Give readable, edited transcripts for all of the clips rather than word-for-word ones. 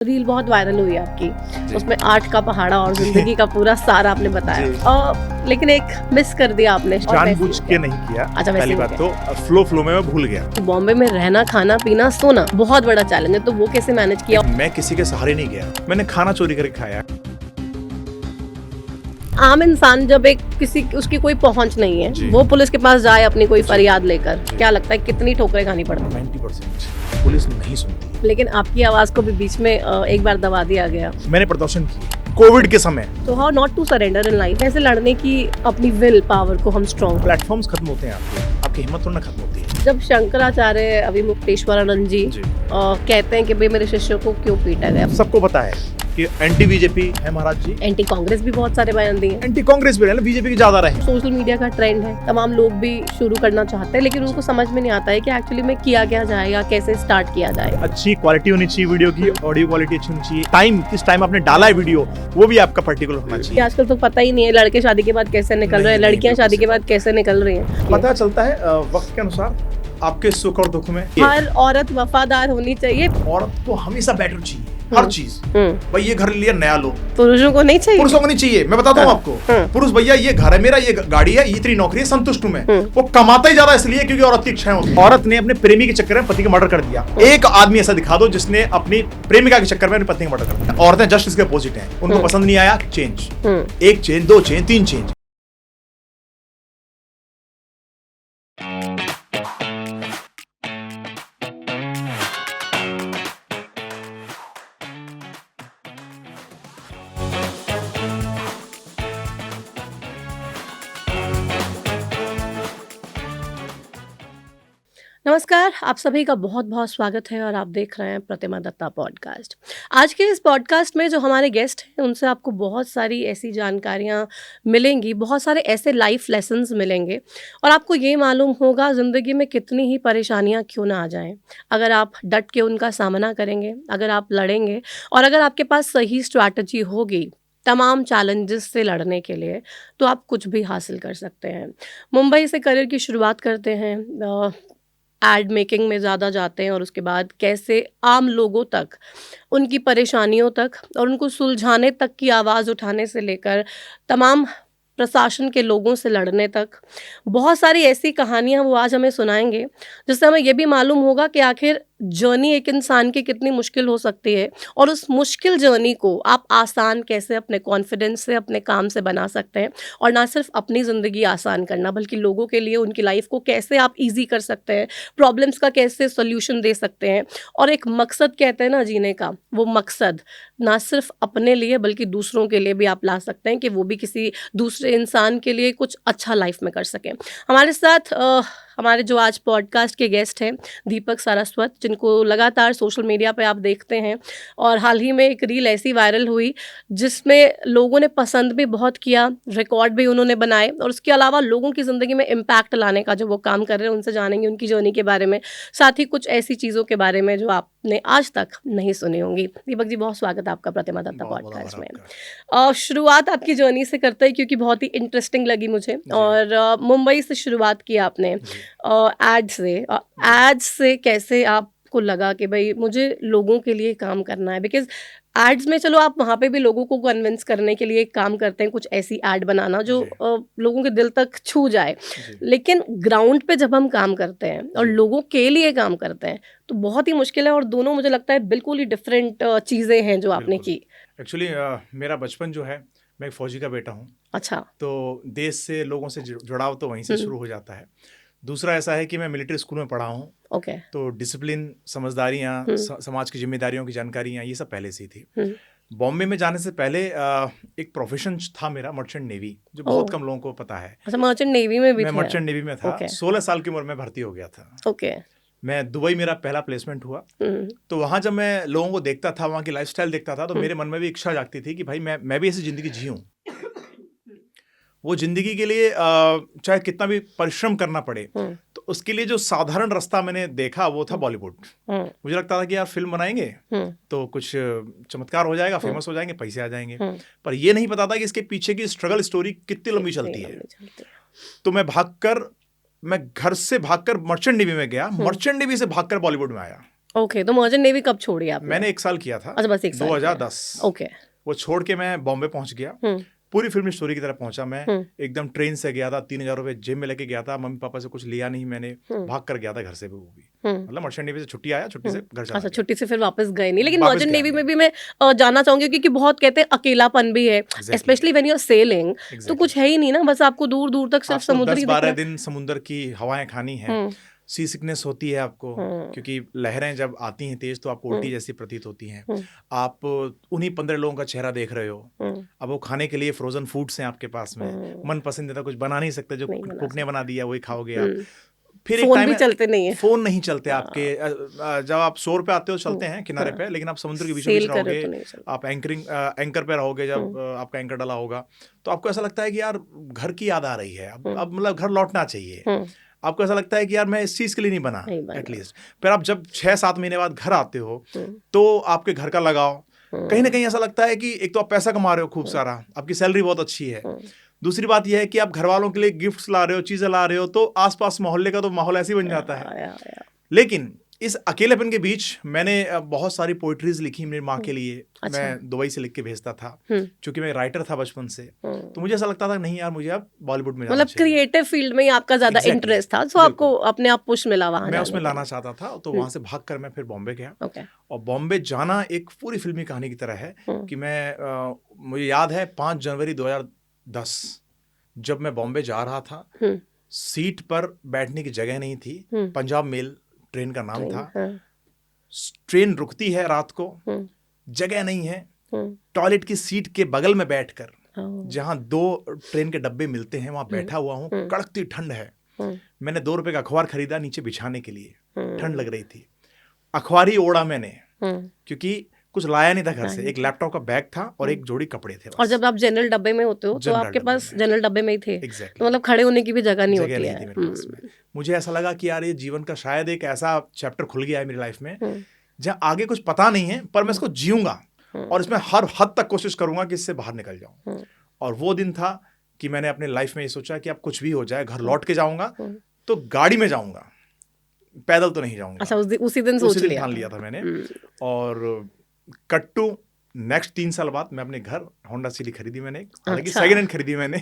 Reel बहुत viral हुई आपकी, उसमें 8 का पहाड़ा और जिंदगी का पूरा सारा आपने बताया और लेकिन एक मिस कर दिया आपने। जानबूझ के नहीं किया। अच्छा, पहली बात तो फ्लो में मैं भूल गया। तो बॉम्बे में रहना, खाना पीना, सोना बहुत बड़ा चैलेंज है, तो वो कैसे मैनेज किया? मैं किसी के सहारे नहीं गया, मैंने खाना चोरी करके खाया। आम इंसान जब एक किसी उसकी कोई पहुंच नहीं है, वो पुलिस के पास जाए अपनी कोई फरियाद लेकर, क्या लगता है कितनी ठोकरें खानी पड़ती? 90% पुलिस नहीं सुनती। लेकिन आपकी आवाज को भी बीच में एक बार दबा दिया गया। मैंने प्रदर्शन किया कोविड के समय। तो how not to surrender in life, कैसे लड़ने की अपनी विल पावर को हम स्ट्रॉन्ग। प्लेटफॉर्म्स खत्म होते हैं आपकी हिम्मत थोड़ा खत्म होती है। जब शंकराचार्य अभिमुक्तेश्वरानंद जी कहते हैं कि भाई मेरे शिष्यों को क्यों पीटा गया, सबको पता है कि एंटी बीजेपी है महाराज जी, एंटी कांग्रेस भी बहुत सारे बयान दिए, एंटी कांग्रेस भी रहे, बीजेपी की ज्यादा रहे। सोशल मीडिया का ट्रेंड है, तमाम लोग भी शुरू करना चाहते हैं, लेकिन उनको समझ में नहीं आता है कि एक्चुअली में किया क्या जाए या कैसे स्टार्ट किया जाए। अच्छी क्वालिटी होनी चाहिए वीडियो की, ऑडियो क्वालिटी अच्छी होनी चाहिए, टाइम किस टाइम आपने डाला है वीडियो वो भी आपका पर्टिकुलर होना चाहिए। आजकल तो पता ही नहीं है लड़के शादी के बाद कैसे निकल रहे हैं, लड़कियां शादी के बाद कैसे निकल रही हैं। पता चलता है वक्त के अनुसार आपके सुख और दुख में। हर औरत वफादार होनी चाहिए, औरत को हमेशा बेटर चाहिए हर चीज। भाई ये घर लिया नया लो, पुरुषों को नहीं चाहिए। पुरुषों को नहीं चाहिए। मैं बताता हूँ आपको, पुरुष भैया ये घर है मेरा, ये गाड़ी है, ये इतनी नौकरी है, संतुष्ट हूं मैं। वो कमाता ही ज्यादा इसलिए क्योंकि औरत की इच्छाएं होती है। औरत ने अपने प्रेमी के चक्कर में पति का मर्डर कर दिया। एक आदमी ऐसा दिखा दो जिसने अपनी प्रेमिका के चक्कर में अपने पति का मर्डर कर दिया। औरतें जस्ट इसके अपोजिट हैं, उनको पसंद नहीं आया चेंज, एक चेंज, 2 चेंज, 3 चेंज। नमस्कार, आप सभी का बहुत बहुत स्वागत है और आप देख रहे हैं प्रतिमा दत्ता पॉडकास्ट। आज के इस पॉडकास्ट में जो हमारे गेस्ट हैं उनसे आपको बहुत सारी ऐसी जानकारियां मिलेंगी, बहुत सारे ऐसे लाइफ लेसन्स मिलेंगे और आपको ये मालूम होगा ज़िंदगी में कितनी ही परेशानियां क्यों ना आ जाएं, अगर आप डट के उनका सामना करेंगे, अगर आप लड़ेंगे और अगर आपके पास सही स्ट्रैटेजी होगी तमाम चैलेंजेस से लड़ने के लिए, तो आप कुछ भी हासिल कर सकते हैं। मुंबई से करियर की शुरुआत करते हैं, एड मेकिंग में ज़्यादा जाते हैं और उसके बाद कैसे आम लोगों तक, उनकी परेशानियों तक और उनको सुलझाने तक की आवाज़ उठाने से लेकर तमाम प्रशासन के लोगों से लड़ने तक, बहुत सारी ऐसी कहानियाँ वो आज हमें सुनाएंगे जिससे हमें ये भी मालूम होगा कि आखिर जर्नी एक इंसान की कितनी मुश्किल हो सकती है और उस मुश्किल जर्नी को आप आसान कैसे अपने कॉन्फिडेंस से, अपने काम से बना सकते हैं और ना सिर्फ अपनी ज़िंदगी आसान करना बल्कि लोगों के लिए उनकी लाइफ को कैसे आप ईजी कर सकते हैं, प्रॉब्लम्स का कैसे सोल्यूशन दे सकते हैं और एक मकसद कहते हैं ना जीने का, वो मकसद ना सिर्फ अपने लिए बल्कि दूसरों के लिए भी आप ला सकते हैं कि वो भी किसी दूसरे इंसान के लिए कुछ अच्छा लाइफ में कर सकें। हमारे साथ हमारे जो आज पॉडकास्ट के गेस्ट हैं दीपक सारस्वत, जिनको लगातार सोशल मीडिया पे आप देखते हैं और हाल ही में एक रील ऐसी वायरल हुई जिसमें लोगों ने पसंद भी बहुत किया, रिकॉर्ड भी उन्होंने बनाए और उसके अलावा लोगों की ज़िंदगी में इम्पैक्ट लाने का जो वो काम कर रहे हैं उनसे जानेंगे उनकी जर्नी के बारे में, साथ ही कुछ ऐसी चीज़ों के बारे में जो आपने आज तक नहीं सुनी होंगी। दीपक जी, बहुत स्वागत है आपका प्रतिमा दत्ता पॉडकास्ट में। शुरुआत आपकी जर्नी से करते हैं क्योंकि बहुत ही इंटरेस्टिंग लगी मुझे और मुंबई से शुरुआत की आपने एड्स से कैसे आपको लगा कि भाई मुझे लोगों के लिए काम करना है? बिकॉज एड्स में चलो आप वहाँ पे भी लोगों को कन्विंस करने के लिए काम करते हैं, कुछ ऐसी एड बनाना जो लोगों के दिल तक छू जाए, लेकिन ग्राउंड पे जब हम काम करते हैं और लोगों के लिए काम करते हैं तो बहुत ही मुश्किल है और दोनों मुझे लगता है बिल्कुल ही डिफरेंट चीज़ें हैं जो आपने की। एक्चुअली मेरा बचपन जो है, मैं एक फौजी का बेटा हूँ। अच्छा, तो देश से लोगों से जुड़ाव तो वहीं से शुरू हो जाता है। दूसरा ऐसा है कि मैं मिलिट्री स्कूल में पढ़ा हूँ। ओके। तो डिसिप्लिन, समझदारियाँ, समाज की जिम्मेदारियों की जानकारियाँ, ये सब पहले से ही थी। बॉम्बे में जाने से पहले एक प्रोफेशन था मेरा मर्चेंट नेवी, जो बहुत कम लोगों को पता है। अच्छा, मर्चेंट नेवी में भी? मैं मर्चेंट नेवी में था। 16 साल की उम्र में भर्ती हो गया था। ओके। मैं दुबई, मेरा पहला प्लेसमेंट हुआ। तो वहाँ जब मैं लोगों को देखता था, वहाँ की लाइफस्टाइल देखता था, तो मेरे मन में भी इच्छा जागती थी कि भाई मैं भी ऐसी जिंदगी जीऊँ। वो जिंदगी के लिए चाहे कितना भी परिश्रम करना पड़े, तो उसके लिए जो साधारण रास्ता मैंने देखा वो था बॉलीवुड। मुझे लगता था कि यार फिल्म बनाएंगे तो कुछ चमत्कार हो जाएगा, फेमस हो जाएंगे, पैसे आ जाएंगे। पर ये नहीं पता था कि इसके पीछे की स्ट्रगल स्टोरी कितनी लंबी चलती है। तो मैं घर से भागकर मर्चेंट नेवी में गया, मर्चेंट नेवी से भागकर बॉलीवुड में आया। ओके, तो मर्चेंट नेवी कब छोड़ी आपने? मैंने 1 साल किया था। अच्छा, बस 1 साल 2010। ओके। वो छोड़ के मैं बॉम्बे पहुंच गया। पूरी फिल्म स्टोरी की तरह पहुंचा मैं। एकदम ट्रेन से गया था, 3000 रुपए जेब में लेके गया था, मम्मी पापा से कुछ लिया नहीं मैंने, भाग कर गया था घर से भी। वो भी मतलब मर्चेंट नेवी से छुट्टी आया, छुट्टी से घर चला अच्छा, गया। छुट्टी से फिर वापस गए नहीं, लेकिन वापस मर्चेंट गया नेवी में नहीं। भी मैं जानना चाहूंगी, क्योंकि बहुत कहते हैं अकेलापन भी है, specially when you are selling, तो कुछ है ही नहीं ना, बस आपको दूर दूर तक सिर्फ समुद्र ही दिख रहा 10-12 है। दिन समुद्र की हवाएं खानी है। सी सिकनेस होती है आपको, क्योंकि लहरें जब आती हैं तेज तो आपको उल्टी जैसी प्रतीत होती हैं। आप उन्हीं 15 लोगों का चेहरा देख रहे हो। अब वो खाने के लिए फ्रोजन फूड्स हैं आपके पास में, मन पसंदीदा कुछ बना नहीं सकते, जो कुक ने बना दिया वही खाओगे आप। फिर एक फोन टाइम भी चलते नहीं है, फोन नहीं चलते आपके। जब आप शोर पे आते हो चलते हैं किनारे पे, लेकिन आप समुद्र के बीचों बीच रहोगे, आप एंकर पे रहोगे, जब आपका एंकर डला होगा तो आपको ऐसा लगता है कि यार घर की याद आ रही है, अब मतलब घर लौटना चाहिए। आपको ऐसा लगता है कि यार मैं इस चीज के लिए नहीं बना एटलीस्ट। फिर आप जब 6-7 महीने बाद घर आते हो तो आपके घर का लगाव कहीं ना कहीं ऐसा लगता है कि एक तो आप पैसा कमा रहे हो खूब सारा, आपकी सैलरी बहुत अच्छी है, दूसरी बात यह है कि आप घर वालों के लिए गिफ्ट्स ला रहे हो, चीजें ला रहे हो, तो आसपास मोहल्ले का तो माहौल ऐसे ही बन जाता है। लेकिन इस अकेलेपन के बीच मैंने बहुत सारी पोइट्रीज लिखी मेरी माँ के लिए। मैं दुबई से लिख के भेजता था, क्योंकि मैं राइटर था बचपन से, तो मुझे ऐसा लगता था नहीं यार मुझे अब बॉलीवुड में जाना चाहिए। मतलब क्रिएटिव फील्ड में ही आपका ज्यादा इंटरेस्ट था, तो आपको अपने आप पुश मिला वहां, मैं उसमें लाना चाहता था, तो वहां से भाग कर मैं फिर बॉम्बे गया। और बॉम्बे जाना एक पूरी फिल्मी कहानी की तरह है कि मुझे याद है 5 जनवरी 2010 जब मैं बॉम्बे जा रहा था, सीट पर बैठने की जगह नहीं थी। पंजाब मेल ट्रेन का नाम था। ट्रेन रुकती है रात को, जगह नहीं है, टॉयलेट की सीट के बगल में बैठकर जहां 2 ट्रेन के डब्बे मिलते हैं वहां बैठा हुआ हूं। कड़कती ठंड है। मैंने 2 रुपए का अखबार खरीदा नीचे बिछाने के लिए, ठंड लग रही थी, अखबार ही ओढ़ा मैंने, क्योंकि कुछ लाया नहीं था घर से। एक लैपटॉप का बैग था और एक जोड़ी कपड़े थे बस। और जब आप जनरल डब्बे में होते हो तो आपके पास जनरल डब्बे में ही थे। तो मतलब खड़े होने की भी जगह नहीं होती है। मेरे पास में। मुझे ऐसा लगा कि यार ये जीवन का शायद एक ऐसा चैप्टर खुल गया है मेरी लाइफ में जहाँ आगे कुछ पता नहीं है, पर मैं इसको जीऊंगा और इसमें हर हद तक कोशिश करूंगा कि इससे बाहर निकल जाऊं। और वो दिन था कि मैंने अपने लाइफ में ये सोचा कि अब कुछ भी हो जाए घर लौट के जाऊंगा, तो गाड़ी में जाऊंगा, पैदल तो नहीं जाऊंगा। अच्छा, उसी दिन सोच लिया, ठान लिया था मैंने। और कट टू नेक्स्ट 3 साल बाद मैं अपने घर होंडा सिटी खरीदी मैंने, हालांकि सेकंड हैंड खरीदी मैंने।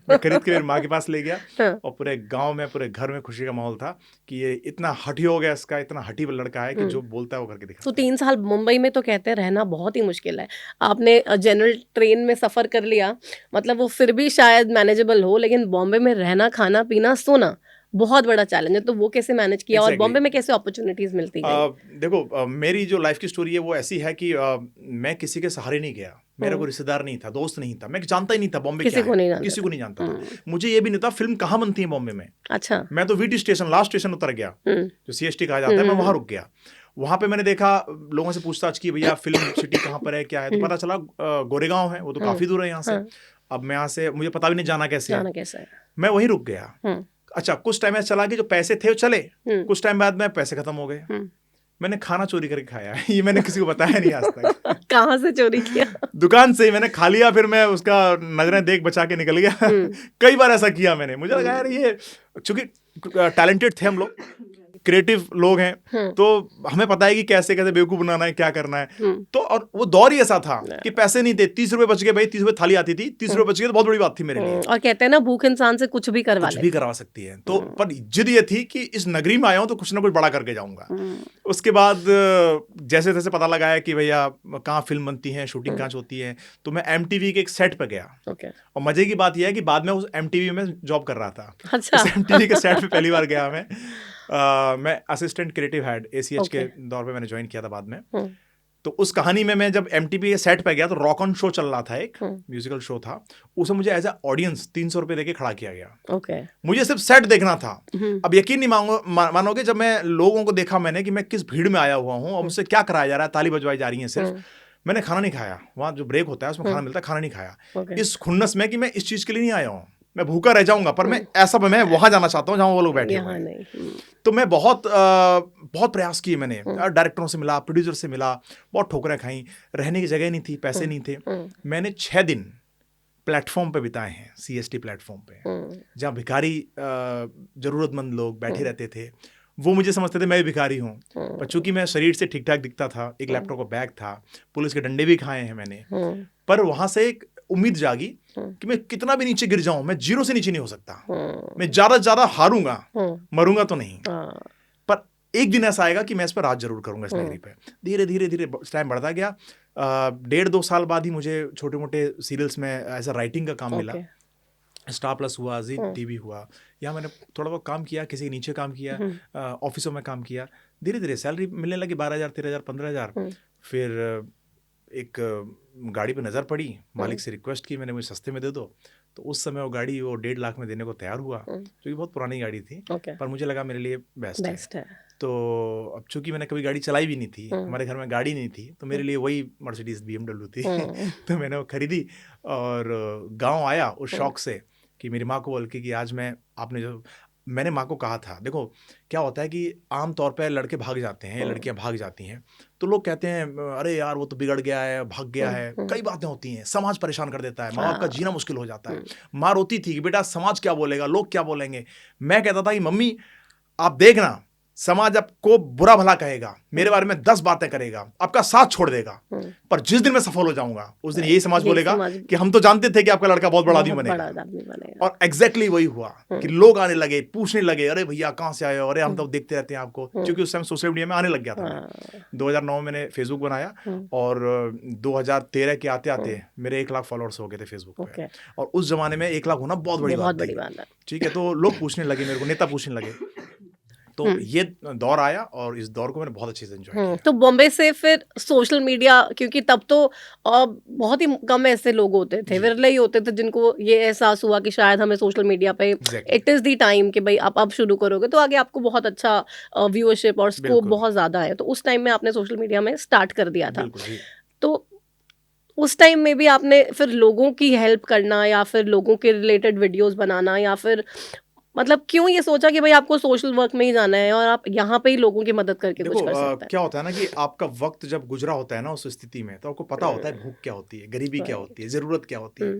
मैं खरीद के मेरी माँ के पास ले गया और पूरे गांव में, पूरे घर में खुशी का माहौल था कि ये इतना हठी हो गया, इसका इतना हठी लड़का है कि जो बोलता है वो करके दिखाता है। तो 3 साल मुंबई में तो कहते हैं रहना बहुत ही मुश्किल है। आपने जनरल ट्रेन में सफर कर लिया, मतलब वो फिर भी शायद मैनेजेबल हो, लेकिन बॉम्बे में रहना, खाना पीना, सोना बहुत बड़ा चैलेंज है। तो वो कैसे मैनेज किया और बॉम्बे में कैसे अपॉर्चुनिटीज मिलती गई? देखो, मेरी जो लाइफ की स्टोरी है वो ऐसी है कि मैं किसी के सहारे नहीं गया। मेरा कोई रिश्तेदार नहीं था, दोस्त नहीं था, मैं जानता ही नहीं था बॉम्बे क्या है, किसी को नहीं जानता था। मुझे ये भी नहीं था फिल्म कहाँ बनती है बॉम्बे में। अच्छा। मैं तो वीटी स्टेशन, लास्ट स्टेशन उतर गया, जो CST कहा जाता है, मैं वहां रुक गया। वहां पे मैंने देखा, लोगों से पूछताछ की, भैया फिल्म सिटी कहाँ पर है, क्या है, तो पता चला गोरेगांव है, वो तो काफी दूर है यहाँ से। अब मैं यहाँ से, मुझे पता भी नहीं जाना कैसे है, मैं वहीं रुक गया। अच्छा, कुछ टाइम ऐसा चला कि जो पैसे थे वो चले, कुछ टाइम बाद में पैसे खत्म हो गए। मैंने खाना चोरी करके खाया है, ये मैंने किसी को बताया नहीं आज तक। कहाँ से चोरी किया? दुकान से ही मैंने खा लिया, फिर मैं उसका नजरें देख बचा के निकल गया। कई बार ऐसा किया मैंने। मुझे लगा यार ये, चूंकि टैलेंटेड थे हम लोग, क्रिएटिव लोग हैं, तो हमें पता है कि कैसे कैसे बेवकूफ बनाना है, क्या करना है। तो और वो दौर ही ऐसा था कि पैसे नहीं थे, 30 रुपए बच गए भाई, 30 रुपए थाली आती थी, 30 रुपए बच गए तो बहुत बड़ी बात थी मेरे लिए। और कहते हैं ना, भूख इंसान से कुछ भी करवा सकती है। तो पर जिद ये थी कि इस नगरी में आया हूं तो कुछ ना कुछ बड़ा करके जाऊंगा। उसके बाद जैसे तैसे पता लगाया कि भैया कहाँ फिल्म बनती है, शूटिंग कहाँ होती है, तो मैं MTV के एक सेट पे गया। और मजे की बात यह है कि बाद में उस MTV में जॉब कर रहा था। अच्छा। MTV के सेट पे पहली बार गया मैं असिस्टेंट क्रिएटिव हेड ACH के दौर पे मैंने ज्वाइन किया था बाद में। तो उस कहानी में मैं जब MTV के सेट पे गया तो रॉक ऑन शो चल रहा था, एक म्यूजिकल शो था, उसमें मुझे एज ए ऑडियंस 300 रुपए देके खड़ा किया गया। मुझे सिर्फ सेट देखना था। अब यकीन नहीं मानोगे, जब मैं लोगों को देखा मैंने कि मैं किस भीड़ में आया हुआ हूँ और मुझसे क्या कराया जा रहा है, ताली बजवाई जा रही है सिर्फ, मैंने खाना नहीं खाया। वहाँ जो ब्रेक होता है उसमें खाना मिलता है, खाना नहीं खाया, इस खुन्नस में कि मैं इस चीज के लिए नहीं आया हूँ, मैं भूखा रह जाऊंगा, पर मैं वहां जाना चाहता हूँ जहां वो लोग बैठे हुए हैं। तो मैं बहुत प्रयास किए मैंने, डायरेक्टरों से मिला, प्रोड्यूसर से मिला, बहुत ठोकरें खाई, रहने की जगह नहीं थी, पैसे नहीं थे। मैंने 6 दिन प्लेटफॉर्म पे बिताए हैं, CST प्लेटफॉर्म पे, जहाँ भिखारी जरूरतमंद लोग बैठे रहते थे, वो मुझे समझते थे मैं भी भिखारी हूँ। पर चूंकि मैं शरीर से ठीक ठाक दिखता था, एक लैपटॉप का बैग था, पुलिस के डंडे भी खाए हैं मैंने, पर वहां से एक उम्मीद जागी कि मैं कितना भी नीचे गिर जाऊं, मैं जीरो से नीचे नहीं हो सकता, मैं ज्यादा से ज्यादा हारूंगा, मरूंगा तो नहीं, पर एक दिन ऐसा आएगा कि मैं इस पर राज जरूर करूंगा इस नगरी पे। धीरे धीरे धीरे टाइम बढ़ता गया। 1.5-2 साल बाद ही मुझे छोटे मोटे सीरियल्स में एज अ राइटिंग का काम मिला। स्टार प्लस हुआ, जी टीवी हुआ, यहाँ मैंने थोड़ा बहुत काम किया, किसी के नीचे काम किया, ऑफिसों में काम किया। धीरे धीरे सैलरी मिलने लगी 12,000, 13,000, 15,000। फिर एक गाड़ी पे नज़र पड़ी, मालिक से रिक्वेस्ट की मैंने, मुझे सस्ते में दे दो। तो उस समय वो गाड़ी वो 1.5 लाख में देने को तैयार हुआ, जो कि बहुत पुरानी गाड़ी थी, पर मुझे लगा मेरे लिए बेस्ट है। तो अब चूंकि मैंने कभी गाड़ी चलाई भी नहीं थी, हमारे घर में गाड़ी नहीं थी, तो मेरे लिए वही मर्सिडीज BMW थी। तो मैंने वो खरीदी और गाँव आया उस शौक से कि मेरी माँ को बोल के कि आज मैंने माँ को कहा था, देखो क्या होता है कि आम तौर पे लड़के भाग जाते हैं, लड़कियां भाग जाती हैं, तो लोग कहते हैं अरे यार वो तो बिगड़ गया है, भाग गया है, कई बातें होती हैं, समाज परेशान कर देता है, माँ बाप का जीना मुश्किल हो जाता है। माँ रोती थी कि बेटा समाज क्या बोलेगा, लोग क्या बोलेंगे। मैं कहता था कि मम्मी आप देखना, समाज आपको बुरा भला कहेगा, मेरे बारे में 10 बातें करेगा, आपका साथ छोड़ देगा, पर जिस दिन मैं सफल हो जाऊंगा उस दिन यही समाज बोलेगा कि हम तो जानते थे कि आपका लड़का बहुत बड़ा आदमी बनेगा। और एग्जैक्टली वही हुआ कि लोग आने लगे, पूछने लगे, अरे भैया कहाँ से आए हो, अरे हम तो देखते रहते हैं आपको, क्योंकि उस टाइम सोशल मीडिया में आने लग गया था। 2009 में मैंने फेसबुक बनाया और 2013 के आते आते मेरे 1 लाख फॉलोअर्स हो गए थे फेसबुक पे। और उस जमाने में 1 लाख होना बहुत बड़ी बात है, ठीक है। तो लोग पूछने लगे मेरे को, नेता पूछने लगे। तो ये दौर आया और इस दौर को मैंने बहुत अच्छे से एंजॉय किया। तो बॉम्बे से फिर सोशल मीडिया, क्योंकि तब तो बहुत ही कम ऐसे लोग होते थे, विरले ही होते थे जिनको ये एहसास हुआ कि शायद हमें सोशल मीडिया पे इट इज़ द टाइम कि भाई आप अब शुरू करोगे तो आगे आपको बहुत अच्छा व्यूअरशिप और स्कोप बहुत ज़्यादा है। तो उस टाइम में आपने सोशल मीडिया में स्टार्ट कर दिया था। तो उस टाइम में भी आपने फिर लोगों की हेल्प करना या फिर लोगों के रिलेटेड वीडियोस बनाना, या फिर मतलब क्यों ये सोचा कि भाई आपको सोशल वर्क में ही जाना है और आप यहाँ पे ही लोगों की मदद करके कुछ कर सकते हैं? क्या होता है ना कि आपका वक्त जब गुजरा होता है ना उस स्थिति में, तो आपको पता होता है भूख क्या होती है, गरीबी क्या होती है, ज़रूरत क्या होती है।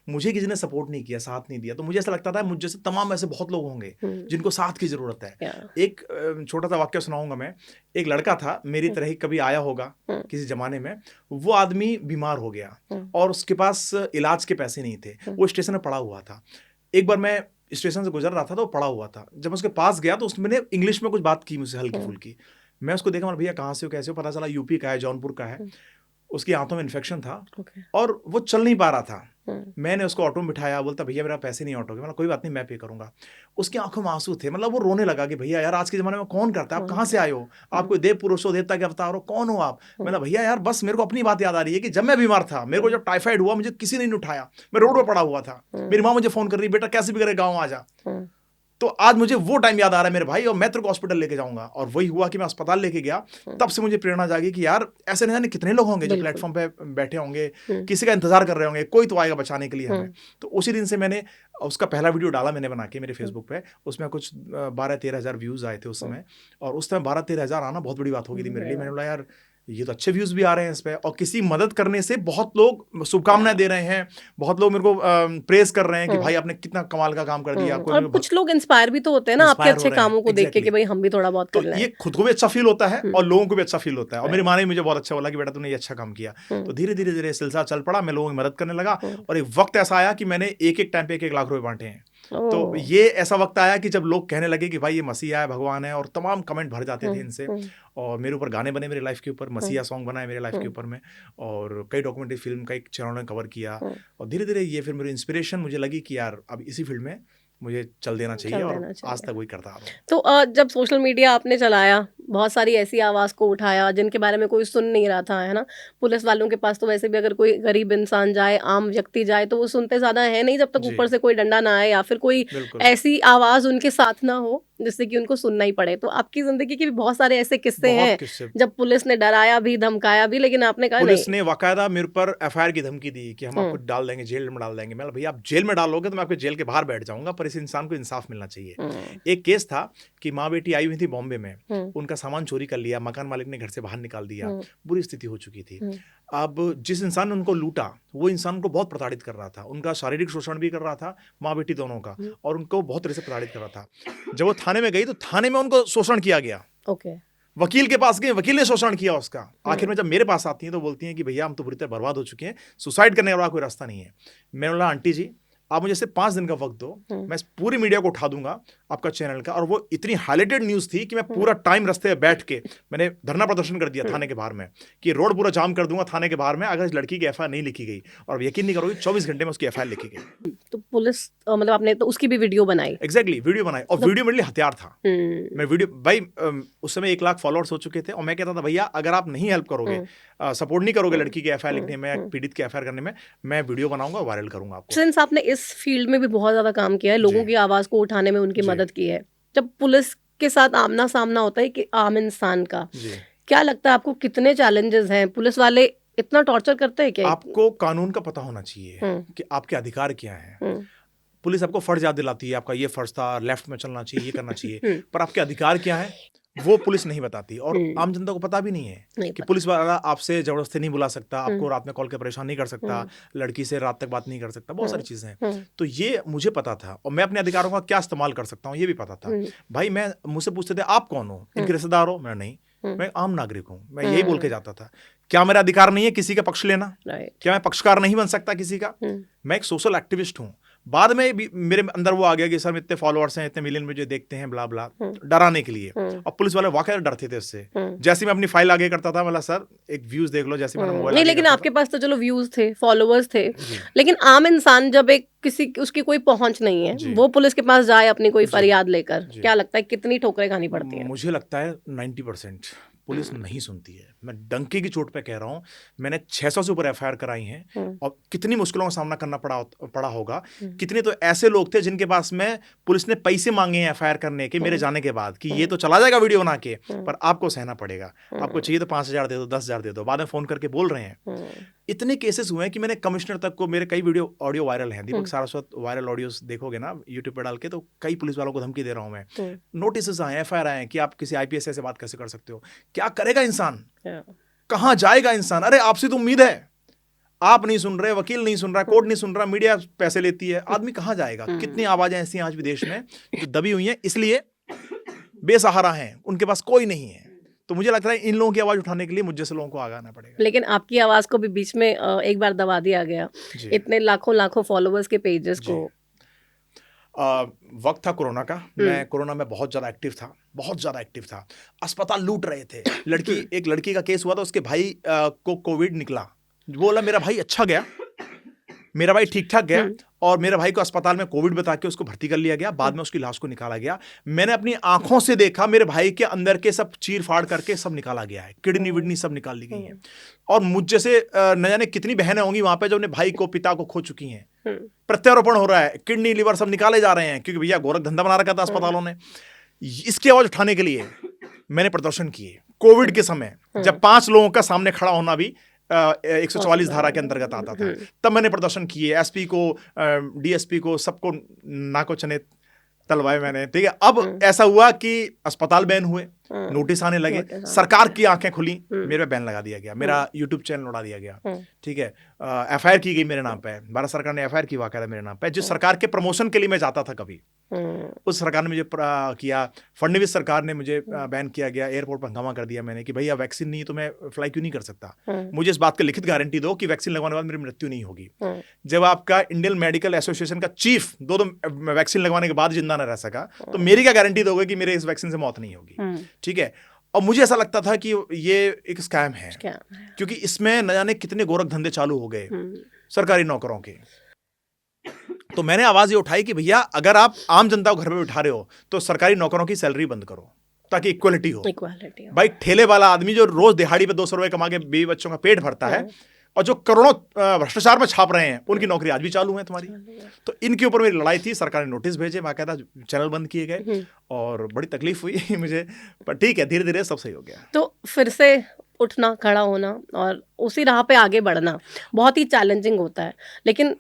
मुझे किसी ने सपोर्ट नहीं किया, साथ नहीं दिया, तो मुझे ऐसा लगता था मुझ जैसे तमाम ऐसे बहुत लोग होंगे जिनको साथ की ज़रूरत है। एक छोटा सा वाक्य सुनाऊंगा मैं। एक लड़का था मेरी तरह ही, कभी आया होगा किसी ज़माने में, वो आदमी बीमार हो गया और उसके पास इलाज के पैसे नहीं थे, वो स्टेशन में पड़ा हुआ था। एक बार मैं स्टेशन से गुजर रहा था तो पड़ा हुआ था, जब उसके पास गया तो उसने इंग्लिश में कुछ बात की मुझसे हल्की फुल्की। मैं उसको देखा, भैया कहाँ से हो, कैसे हो, पता चला यूपी का है, जौनपुर का है। उसकी आंतों में इन्फेक्शन था और वो चल नहीं पा रहा था। मैंने उसको ऑटो में बिठाया, बोलता भैया मेरा पैसे नहीं ऑटो के, मतलब कोई बात नहीं मैं पे करूंगा। उसकी आंखों में आंसू थे, मतलब वो रोने लगा कि भैया यार आज के ज़माने में कौन करता है, आप कहाँ से आए हो, आप कोई देव पुरुष हो, देवता के अवतार हो, कौन हो आप। मैंने भैया यार बस मेरे को अपनी बात याद आ रही है कि जब मैं बीमार था, मेरे को जब टाइफाइड हुआ, मुझे किसी ने नहीं उठाया, मैं रोड पर पड़ा हुआ था, मेरी माँ मुझे फ़ोन कर रही, बेटा कैसे भी करे गाँव आ जा। तो आज मुझे वो टाइम याद आ रहा है मेरे भाई, और मैं तेरे को हॉस्पिटल लेके जाऊंगा। और वही हुआ कि मैं अस्पताल लेके गया। तब से मुझे प्रेरणा जागी कि यार ऐसे नहीं जाने कितने लोग होंगे जो प्लेटफॉर्म पे बैठे होंगे, किसी का इंतजार कर रहे होंगे, कोई तो आएगा बचाने के लिए हमें। तो उसी दिन से मैंने उसका पहला वीडियो डाला मैंने बना के मेरे फेसबुक पे। उसमें कुछ 12-13 हज़ार व्यूज़ आए थे उस समय, और उस समय 12-13 हज़ार आना बहुत बड़ी बात हो गई थी मेरे लिए। मैंने बोला यार ये तो अच्छे व्यूज़ भी आ रहे हैं इस पे, और किसी मदद करने से बहुत लोग शुभकामनाएं दे रहे हैं, बहुत लोग मेरे को प्रेस कर रहे हैं कि भाई आपने कितना कमाल का काम कर दिया। और कुछ लोग इंस्पायर भी तो होते हैं ना आपके अच्छे कामों को देख के कि भाई हम भी थोड़ा बहुत कर लें। ये खुद को भी अच्छा फील होता है और लोगों को भी अच्छा फील होता है। और मेरी माँ ने मुझे बहुत अच्छा बोला कि बेटा तूने ये अच्छा काम किया। तो धीरे धीरे धीरे सिलसिला चल पड़ा, मैं लोगों की मदद करने लगा, और एक वक्त ऐसा आया कि मैंने एक टाइम पे 1 लाख रुपए बांटे हैं। तो ये ऐसा वक्त आया कि जब लोग कहने लगे कि भाई ये मसीहा है, भगवान है, और तमाम कमेंट भर जाते थे इनसे। और मेरे ऊपर गाने बने मेरे लाइफ के ऊपर, मसीहा सॉन्ग बनाए मेरे लाइफ के ऊपर में, और कई डॉक्यूमेंट्री फिल्म का एक चैनल ने कवर किया। और धीरे धीरे ये फिर मेरी इंस्पिरेशन मुझे लगी कि यार अब इसी फील्ड में मुझे चल देना चाहिए, और आज तक वही करता आ रहा हूँ। तो जब सोशल मीडिया आपने चलाया, बहुत सारी ऐसी आवाज़ को उठाया जिनके बारे में कोई सुन नहीं रहा था, है ना। पुलिस वालों के पास तो वैसे भी अगर कोई गरीब इंसान जाए, आम व्यक्ति जाए, तो वो सुनते ज़्यादा है नहीं जब तक ऊपर से कोई डंडा ना आए या फिर कोई ऐसी आवाज़ उनके साथ ना हो जिससे कि उनको सुनना ही पड़े। तो आपकी ज़िंदगी के भी बहुत सारे ऐसे किस्से हैं जब पुलिस ने डराया भी, धमकाया भी, लेकिन आपने कहा पुलिस ने बाकायदा मेरे पर FIR की धमकी दी कि हम आपको डाल देंगे, जेल में डाल देंगे। मैं भैया आप जेल में डालोगे तो मैं आपके जेल के बाहर बैठ जाऊंगा, पर इस इंसान को इंसाफ मिलना चाहिए। एक केस था कि माँ बेटी आई हुई थी बॉम्बे में, उनका का सामान चोरी कर लिया, मकान मालिक ने घर से बाहर निकाल दिया, हम्म। बुरी स्थिति हो चुकी थी। हम्म। अब जिस इंसान ने उनको लूटा वो इंसान को बहुत प्रताड़ित कर रहा था, उनका शारीरिक शोषण भी कर रहा था, माँ बेटी दोनों का, और उनको बहुत तरह से प्रताड़ित कर रहा था। जब वो थाने में गई तो थाने में उनको शोषण किया गया। ओके। वकील के पास गए, वकील ने शोषण किया उसका। आखिर में जब मेरे पास आती हैं तो बोलती हैं कि भैया हम तो बुरी तरह बर्बाद हो चुके हैं, सुसाइड करने वाला कोई रास्ता नहीं है। मैंने बोला आंटी जी आप मुझे सिर्फ 5 दिन का वक्त दो, मैं इस पूरी मीडिया को उठा दूंगा आपका चैनल का। और वो इतनी हाईलाइटेड न्यूज़ थी कि मैं पूरा टाइम रास्ते में बैठ के मैंने धरना प्रदर्शन कर दिया थाने के बाहर में कि रोड पूरा जाम कर दूंगा थाने के बाहर में अगर इस लड़की की एफआईआर नहीं लिखी गई। और यकीन नहीं करोगे 24 घंटे में उसकी एफआईआर लिखी गई। तो पुलिस मतलब आपने तो उसकी भी वीडियो बनाई? एग्जैक्टली, वीडियो बनाई, और वीडियो मेरे लिए हथियार था। मैं वीडियो भाई उस समय 1 लाख फॉलोअर्स हो चुके थे, और मैं कहता था भैया अगर आप नहीं हेल्प करोगे, सपोर्ट नहीं करोगे लड़की की एफआईआर लिखने में, पीड़ित की एफआईआर करने में, मैं वीडियो बनाऊंगा, वायरल करूंगा आपको। सिंस आपने इस फील्ड में भी बहुत ज्यादा काम किया है, लोगों की आवाज को उठाने में उनकी मदद की है, जब पुलिस के साथ आमना सामना होता है कि आम इंसान का, क्या लगता है आपको कितने चैलेंजेस हैं? पुलिस वाले इतना टॉर्चर करते हैं क्या? आपको कानून का पता होना चाहिए कि आपके अधिकार क्या हैं। पुलिस आपको फर्ज याद दिलाती है, आपका ये फर्ज था, लेफ्ट में चलना चाहिए, ये करना चाहिए, पर आपके अधिकार क्या है वो पुलिस नहीं बताती। और आम जनता को पता भी नहीं है कि पुलिस वाला आपसे जबरदस्ती नहीं बुला सकता, आपको रात में कॉल के परेशान नहीं कर सकता, लड़की से रात तक बात नहीं कर सकता, बहुत सारी चीजें हैं। तो ये मुझे पता था, और मैं अपने अधिकारों का क्या इस्तेमाल कर सकता हूँ ये भी पता था। भाई मैं मुझसे पूछते थे आप कौन हो, इनके रिश्तेदार हो? मैं नहीं, मैं आम नागरिक हूँ। मैं यही बोल के जाता था। क्या मेरा अधिकार नहीं है किसी का पक्ष लेना? क्या मैं पक्षकार नहीं बन सकता किसी का? मैं एक सोशल एक्टिविस्ट हूँ। बाद में भी मेरे अंदर वो आ गया कि सर इतने फॉलोअर्स हैं, इतने मिलियन मुझे देखते हैं, ब्ला ब्ला, डराने के लिए। और पुलिस वाले वाकई डरते थे इससे। जैसे मैं अपनी फाइल आगे करता था, मतलब सर एक व्यूज देख लो, जैसे मैंने मोबाइल नहीं, लेकिन आपके पास तो चलो व्यूज थे, फॉलोअर्स थे, लेकिन आम इंसान जब एक किसी उसकी कोई पहुंच नहीं है, वो पुलिस के पास जाए अपनी कोई फरियाद लेकर, क्या लगता है कितनी ठोकरें खानी पड़ती हैं? मुझे लगता है 90% पुलिस नहीं सुनती है। मैं डंके की चोट पे कह रहा हूँ, मैंने 600 से ऊपर एफआईआर कराई हैं, और कितनी मुश्किलों का सामना करना पड़ा होगा। कितने तो ऐसे लोग थे जिनके पास में पुलिस ने पैसे मांगे हैं एफआईआर करने के मेरे जाने के बाद, कि ये तो चला जाएगा वीडियो बना के, पर आपको सहना पड़ेगा, आपको चाहिए तो 5,000 दे दो, 10,000 दे दो। बाद में फोन करके बोल रहे हैं। इतने केसेस हुए हैं कि मैंने कमिश्नर तक को, मेरे कई वीडियो ऑडियो वायरल हैं, दीपक सारस्वत वायरल ऑडियोस देखोगे ना यूट्यूब पे डाल के, तो कई पुलिस वालों को धमकी दे रहा हूं मैं, नोटिस आए, एफआईआर आए कि आप किसी आईपीएस से बात कैसे कर सकते हो? क्या करेगा इंसान? कहां जाएगा इंसान? अरे आपसे तो उम्मीद है, आप नहीं सुन रहे, वकील नहीं सुन रहा, कोर्ट नहीं सुन रहा, मीडिया पैसे लेती है, आदमी कहां जाएगा? कितनी आवाजें ऐसी आज भी देश में जो दबी हुई हैं, इसलिए बेसहारा हैं, उनके पास कोई नहीं है। तो मुझे लगता है इन लोगों की आवाज उठाने के लिए मुझे से लोगों को आगे आना पड़ेगा। लेकिन आपकी आवाज को भी बीच में एक बार दबा दिया गया, इतने लाखों फॉलोअर्स के पेजेस को। वक्त था कोरोना का, मैं कोरोना में बहुत ज़्यादा एक्टिव था। अस्पताल लूट रहे थे। एक लड़की का केस हुआ था, उसके भाई को कोविड निकला, बोला मेरा भाई अच्छा गया, मेरा भाई ठीक ठाक गया, और मेरे भाई को अस्पताल में कोविड बता के उसको भर्ती कर लिया गया। बाद में उसकी लाश को निकाला गया। मैंने अपनी आंखों से देखा, मेरे भाई के अंदर के सब चीर फाड़ करके सब निकाला गया है, किडनी विडनी सब निकाल ली गई है। और मुझ जैसे न जाने कितनी बहनें होंगी वहां पे जो अपने भाई को, पिता को खो चुकी हैं। प्रत्यारोपण हो रहा है, किडनी लिवर सब निकाले जा रहे हैं, क्योंकि भैया गोरख धंधा बना रखा था अस्पतालों ने। इसकी आवाज उठाने के लिए मैंने प्रदर्शन किए। कोविड के समय जब 5 लोगों का सामने खड़ा होना भी 144 धारा के अंतर्गत आता था, तब मैंने प्रदर्शन किए। एसपी को, डीएसपी को, सबको नाको चने तलवाए मैंने। ठीक है, अब ऐसा हुआ कि अस्पताल बैन हुए, नोटिस आने लगे, सरकार की आंखें खुली, मेरे पे बैन लगा दिया गया, मेरा यूट्यूब चैनल उड़ा दिया गया। ठीक है, एफआईआर की गई मेरे नाम पे, भारत सरकार ने एफआईआर की वाकई मेरे नाम पे, जिस सरकार के प्रमोशन के लिए मैं जाता था कभी, उस सरकार ने मुझे किया। फडणवीस सरकार ने मुझे बैन किया गया, एयरपोर्ट पर हंगामा कर दिया मैंने कि भैया वैक्सीन नहीं तो मैं फ्लाई क्यों नहीं कर सकता, मुझे इस बात की लिखित गारंटी दो कि वैक्सीन लगवाने के बाद मेरी मृत्यु नहीं होगी। जब आपका इंडियन मेडिकल एसोसिएशन का चीफ दो वैक्सीन लगवाने के बाद जिंदा न रह सका, तो मेरी क्या गारंटी दोगे कि मेरे इस वैक्सीन से मौत नहीं होगी? ठीक है, और मुझे ऐसा लगता था कि ये एक स्कैम है, क्योंकि इसमें न जाने कितने गोरख धंधे चालू हो गए सरकारी नौकरों के। तो मैंने आवाज ये उठाई कि भैया अगर आप आम जनता को घर में बिठा रहे हो तो सरकारी नौकरों की सैलरी बंद करो, ताकि इक्वलिटी हो। भाई ठेले वाला आदमी जो रोज दिहाड़ी पे 200 रुपए कमा के बीवी बच्चों का पेट भरता है, और जो करोड़ों भ्रष्टाचार में छाप रहे हैं, उनकी नौकरी आज भी चालू है तुम्हारी। तो इनके ऊपर मेरी लड़ाई थी, सरकार ने नोटिस भेजे, बाकायदा चैनल बंद किए गए, और बड़ी तकलीफ हुई मुझे, पर ठीक है, धीरे धीरे सब सही हो गया। तो फिर से उठना, खड़ा होना और उसी राह पे आगे बढ़ना बहुत ही चैलेंजिंग होता है, लेकिन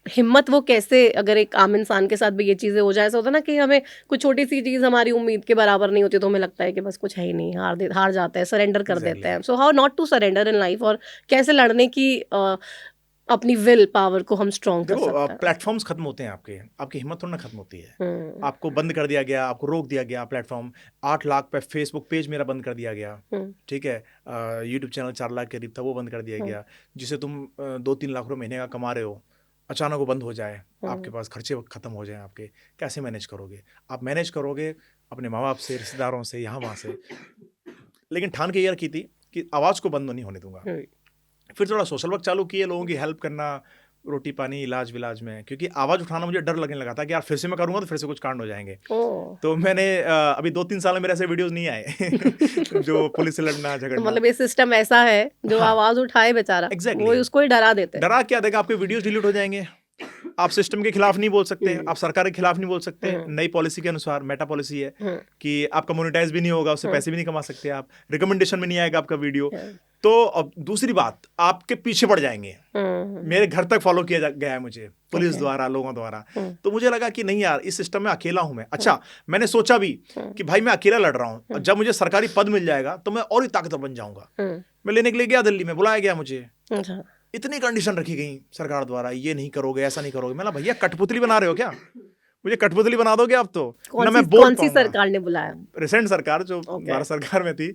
हिम्मत वो कैसे, अगर एक आम इंसान के साथ भी ये चीज़ें हो जाए, ऐसा होता है ना कि हमें कुछ छोटी सी चीज़ हमारी उम्मीद के बराबर नहीं होती तो हमें लगता है कि बस कुछ है ही नहीं, हार जाते हैं, सरेंडर कर देते एग्जैक्टली हैं। So how not to surrender in life, और कैसे लड़ने की अपनी विल पावर को हम स्ट्रॉन्ग कर देखो, सकते हैं। प्लेटफॉर्म्स खत्म होते हैं आपके, आपकी हिम्मत थोड़ा ना खत्म होती है। हम्म, आपको बंद कर दिया गया, आपको रोक दिया गया प्लेटफॉर्म। 8 लाख पे फेसबुक पेज मेरा बंद कर दिया गया, हम्म, ठीक है। यूट्यूब चैनल 4 लाख के करीब था, वो बंद कर दिया गया। जिसे तुम 2-3 लाख रुपए महीने का कमा रहे हो, अचानक वो बंद हो जाए, आपके पास खर्चे खत्म हो जाए आपके, कैसे मैनेज करोगे? आप मैनेज करोगे अपने माँ बाप से, रिश्तेदारों से, यहाँ वहाँ से। लेकिन ठान के यार की थी कि आवाज़ को बंद नहीं होने दूंगा। फिर थोड़ा सोशल वर्क चालू किए, लोगों की हेल्प करना, रोटी पानी इलाज विलाज में, क्योंकि आवाज़ उठाना मुझे डर लगने लगा था कि यार फिर से मैं करूँगा तो फिर से कुछ कांड हो जाएंगे। तो मैंने अभी 2-3 साल में मेरे ऐसे वीडियोस नहीं आए जो पुलिस से लड़ना तो झगड़ना। मतलब ये सिस्टम ऐसा है जो हाँ, आवाज उठाए बेचारा, एग्जैक्टली। वो उसको ही डरा देते हैं। डरा क्या देगा, आपके वीडियोस डिलीट हो जाएंगे, आप सिस्टम के खिलाफ नहीं बोल सकते, आप सरकार के खिलाफ नहीं बोल सकते। नई पॉलिसी के अनुसार, मेटा पॉलिसी है कि आपका मोनेटाइज भी नहीं होगा, उससे पैसे भी नहीं कमा सकते आप, रिकमेंडेशन में नहीं आएगा आपका वीडियो। तो अब दूसरी बात, आपके पीछे पड़ जाएंगे। मेरे घर तक फॉलो किया गया है मुझे, पुलिस द्वारा, लोगों द्वारा। तो मुझे लगा कि नहीं यार, इस सिस्टम में अकेला हूं मैं। अच्छा, मैंने सोचा भी कि भाई मैं अकेला लड़ रहा हूं, जब मुझे सरकारी पद मिल जाएगा तो मैं और ही ताकतवर बन जाऊंगा। मैं लेने के लिए गया दिल्ली में, बुलाया गया मुझे, इतनी कंडीशन रखी गई सरकार द्वारा, ये नहीं करोगे, ऐसा नहीं करोगे। मैं भैया कठपुतली बना रहे हो क्या? मुझे कठपुतली बना दोगे आप तो ना मैं बोल कौन सी सरकार ने बुलाया? रिसेंट सरकार जो भारत सरकार में थी,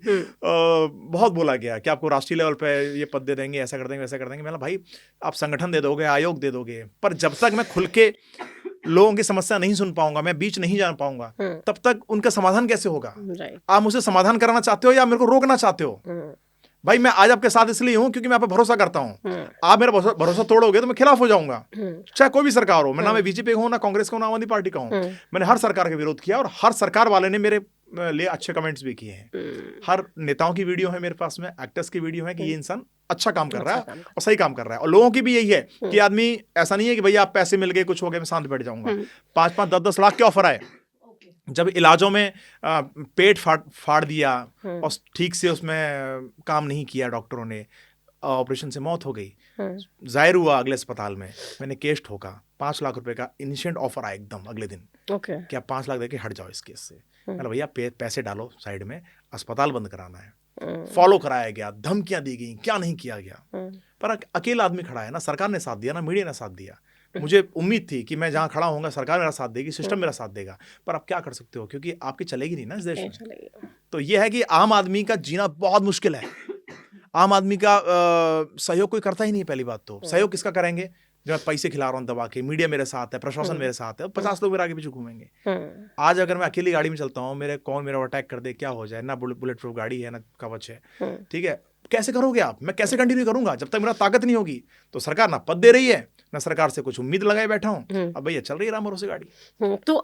बहुत बोला गया कि आपको राष्ट्रीय लेवल पे ये पद दे देंगे, ऐसा कर देंगे, वैसा कर देंगे। मैं भाई आप संगठन दे दोगे, आयोग दे दोगे, पर जब तक मैं खुल के लोगों की समस्या नहीं सुन पाऊंगा, मैं बीच नहीं जान पाऊंगा, तब तक उनका समाधान कैसे होगा? आप मुझे समाधान कराना चाहते हो या मेरे को रोकना चाहते हो? भाई मैं आज आपके साथ इसलिए हूं क्योंकि मैं आप पे भरोसा करता हूं। आप मेरा भरोसा तोड़ोगे तो मैं खिलाफ हो जाऊंगा, चाहे कोई भी सरकार हो। मैं ना मैं बीजेपी का हूं, ना कांग्रेस का हूं, ना आम आदमी पार्टी का हूं। मैंने हर सरकार का विरोध किया और हर सरकार वाले ने मेरे लिए अच्छे कमेंट्स भी किए हैं। हर नेताओं की वीडियो है मेरे पास में, एक्टर्स की वीडियो है कि ये इंसान अच्छा काम कर रहा है और सही काम कर रहा है। और लोगों की भी यही है कि आदमी ऐसा नहीं है कि भैया आप पैसे मिल गए, कुछ हो गया, मैं शांत बैठ जाऊंगा। 5-5, 10-10 लाख के ऑफर आए, जब इलाजों में पेट फाड़ दिया और ठीक से उसमें काम नहीं किया डॉक्टरों ने, ऑपरेशन से मौत हो गई, जाहिर हुआ अगले अस्पताल में, मैंने केस ठोका, 5 लाख रुपए का इनिशिएट ऑफर आया एकदम अगले दिन कि आप 5 लाख देके हट जाओ इस केस से। मैंने भैया पैसे डालो साइड में, अस्पताल बंद कराना है। फॉलो कराया गया, धमकियां दी गई, क्या नहीं किया गया। पर अकेला आदमी खड़ा है ना, सरकार ने साथ दिया ना, मीडिया ने साथ दिया। मुझे उम्मीद थी कि मैं जहां खड़ा होऊंगा सरकार मेरा साथ देगी, सिस्टम मेरा साथ देगा, पर आप क्या कर सकते हो, क्योंकि आपकी चलेगी नहीं ना इस देश में। तो ये है कि आम आदमी का जीना बहुत मुश्किल है। आम आदमी का सहयोग कोई करता ही नहीं। पहली बात तो सहयोग किसका करेंगे? जब मैं पैसे खिला रहा हूँ दबा के, मीडिया मेरे साथ है, प्रशासन मेरे साथ है, 50 लोग मेरे आगे पीछे घूमेंगे। आज अगर मैं अकेली गाड़ी में चलता हूँ, मेरा अटैक कर दे, क्या हो जाए, ना बुलेट प्रूफ गाड़ी है, ना कवच है, ठीक है, कैसे करोगे आप? मैं कैसे कंटिन्यू करूंगा जब तक मेरा ताकत नहीं होगी? तो सरकार ना पद दे रही है, ना सरकार से कुछ उम्मीद लगाए बैठा हूँ। अब भैया चल रही है राम भरोसे गाड़ी। तो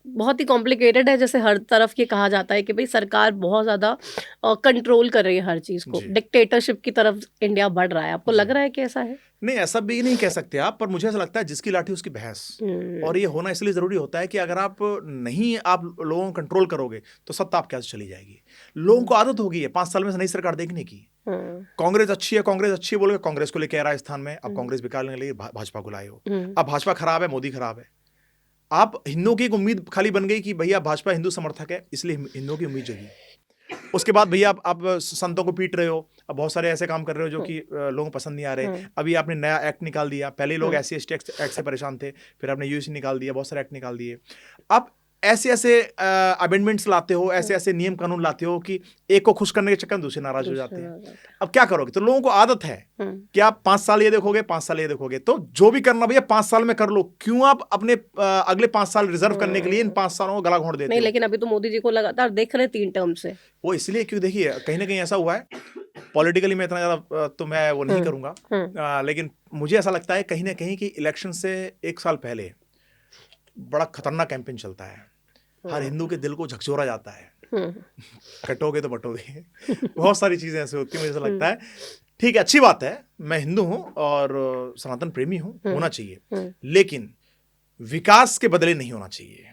बहुत ही कॉम्प्लिकेटेड है, जैसे हर तरफ ये कहा जाता है कि भाई सरकार बहुत ज़्यादा कंट्रोल कर रही है हर चीज़ को, डिक्टेटरशिप की तरफ इंडिया बढ़ रहा है। आपको लग रहा है कि ऐसा है? नहीं, ऐसा भी नहीं कह सकते आप, पर मुझे ऐसा लगता है जिसकी लाठी उसकी भैंस। और ये होना इसलिए जरूरी होता है कि अगर आप नहीं आप लोगों को कंट्रोल करोगे तो सत्ता आप कैसे चली जाएगी। लोगों को आदत हो गई है 5 साल में नई सरकार देखने की। कांग्रेस अच्छी है, कांग्रेस अच्छी है बोल के कांग्रेस को लेकर राजस्थान में, अब कांग्रेस बिकार लेने लगी, भाजपा को लाए हो। अब भाजपा खराब है, मोदी खराब है। आप हिंदुओं की एक उम्मीद खाली बन गई कि भैया भाजपा हिंदू समर्थक है, इसलिए हिंदुओं की उम्मीद जगी। उसके बाद भैया आप संतों को पीट रहे हो, अब बहुत सारे ऐसे काम कर रहे हो जो कि लोगों को पसंद नहीं आ रहे। अभी आपने नया एक्ट निकाल दिया, पहले लोग SC/ST एक्ट से परेशान थे, फिर आपने UEC निकाल दिया, बहुत सारे एक्ट निकाल दिए। अब ऐसे ऐसे अमेंडमेंट्स लाते हो, ऐसे ऐसे नियम कानून लाते हो कि एक को खुश करने के चक्कर में दूसरे नाराज हो जाते हैं। अब क्या करोगे? तो लोगों को आदत है कि आप 5 साल ये देखोगे, 5 साल ये देखोगे, तो जो भी करना भैया 5 साल में कर लो। क्यों आप अपने अगले 5 साल रिजर्व करने के लिए इन 5 सालों को गला घोंट देते हो? नहीं, लेकिन अभी तो मोदी जी को लगातार देख रहे 3 टर्म से। वो इसलिए क्यों, देखिए कहीं ना कहीं ऐसा हुआ है, पॉलिटिकली मैं इतना ज्यादा तो मैं वो नहीं करूंगा, लेकिन मुझे ऐसा लगता है कहीं ना कहीं कि इलेक्शन से 1 साल पहले बड़ा खतरनाक कैंपेन चलता है। हर हिंदू के दिल को झकझोरा जाता है, कटोगे तो बटोगे, बहुत सारी चीजें ऐसे होती हैं। मुझे ऐसा लगता है ठीक है, अच्छी बात है, मैं हिंदू हूं और सनातन प्रेमी हूं, होना चाहिए, लेकिन विकास के बदले नहीं होना चाहिए।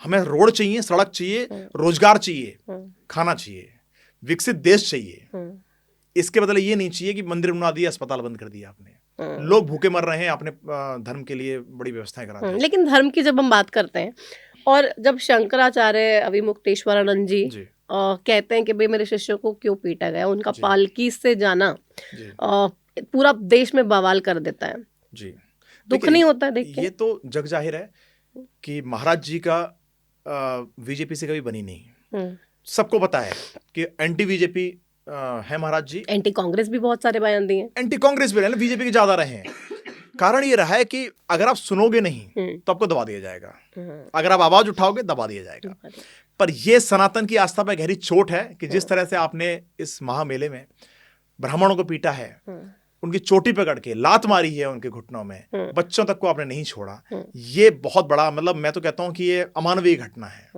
हमें रोड चाहिए, सड़क चाहिए, रोजगार चाहिए, खाना चाहिए, विकसित देश चाहिए। इसके बदले ये नहीं चाहिए कि मंदिर बना दिया, अस्पताल बंद कर दिया आपने। लोग भूखे मर रहे हैं, अपने धर्म के लिए बड़ी व्यवस्थाएं कराते हैं। लेकिन धर्म की जब हम बात करते हैं और जब शंकराचार्य अविमुक्तेश्वरानंद जी जी कहते हैं कि भाई मेरे शिष्यों को क्यों पीटा गया, उनका जी पालकी से जाना जी पूरा देश में बवाल कर देता है। जी दुख देखिए, नहीं होता है देख के? ये तो जग जाहिर है कि महाराज जी का बीजेपी से कभी बनी नहीं। सबको पता है कि एंटी बीजेपी है महाराज जी। एंटी कांग्रेस भी बहुत सारे बयान दिए हैं। एंटी कांग्रेस भी रहे, बीजेपी के ज्यादा रहे हैं। कारण ये रहा है कि अगर आप सुनोगे नहीं तो आपको दबा दिया जाएगा, अगर आप आवाज उठाओगे दबा दिया जाएगा। पर यह सनातन की आस्था पर गहरी चोट है कि जिस तरह से आपने इस महामेले में ब्राह्मणों को पीटा है, उनकी चोटी पकड़ के लात मारी है उनके घुटनों में, बच्चों तक को आपने नहीं छोड़ा, ये बहुत बड़ा, मतलब मैं तो कहता हूं कि ये अमानवीय घटना है।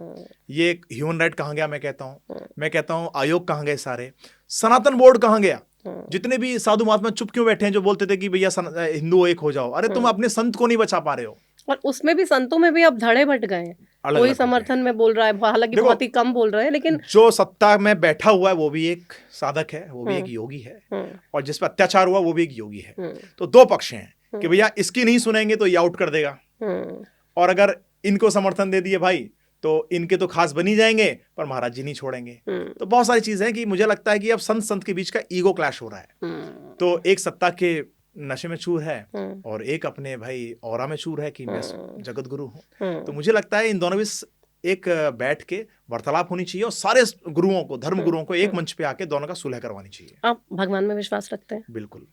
ये ह्यूमन राइट कहां गया? मैं कहता हूं आयोग कहां गए सारे, सनातन बोर्ड कहां गया? जितने भी साधु महात्मा चुप क्यों बैठे हैं जो बोलते थे कि भैया हिंदू एक हो जाओ? अरे तुम अपने संत को नहीं बचा पा रहे हो। और उसमें भी संतों में भी अब धड़े बट गए हैं, कोई समर्थन में बोल रहा है, हालांकि बहुत ही कम बोल रहे हैं, लेकिन जो सत्ता में बैठा हुआ है वो भी एक साधक है, वो भी एक योगी है, और जिस पर अत्याचार हुआ वो भी एक योगी है। तो दो पक्ष हैं कि भैया इसकी नहीं सुनेंगे तो ये आउट कर देगा, और अगर इनको समर्थन दे दिए भाई तो इनके तो खास बनी जाएंगे, पर महाराज जी नहीं छोड़ेंगे। तो बहुत सारी चीजें हैं कि मुझे लगता है कि अब संत के बीच का ईगो क्लैश हो रहा है। तो एक सत्ता के नशे में चूर है और एक अपने भाई औरा में चूर है कि मैं जगत गुरु हूँ। तो मुझे लगता है इन दोनों भी एक बैठ के वार्तालाप होनी चाहिए और सारे गुरुओं को, धर्म गुरुओं को एक मंच पे आके दोनों का सुलह करवानी चाहिए। आप भगवान में विश्वास रखते हैं? बिल्कुल।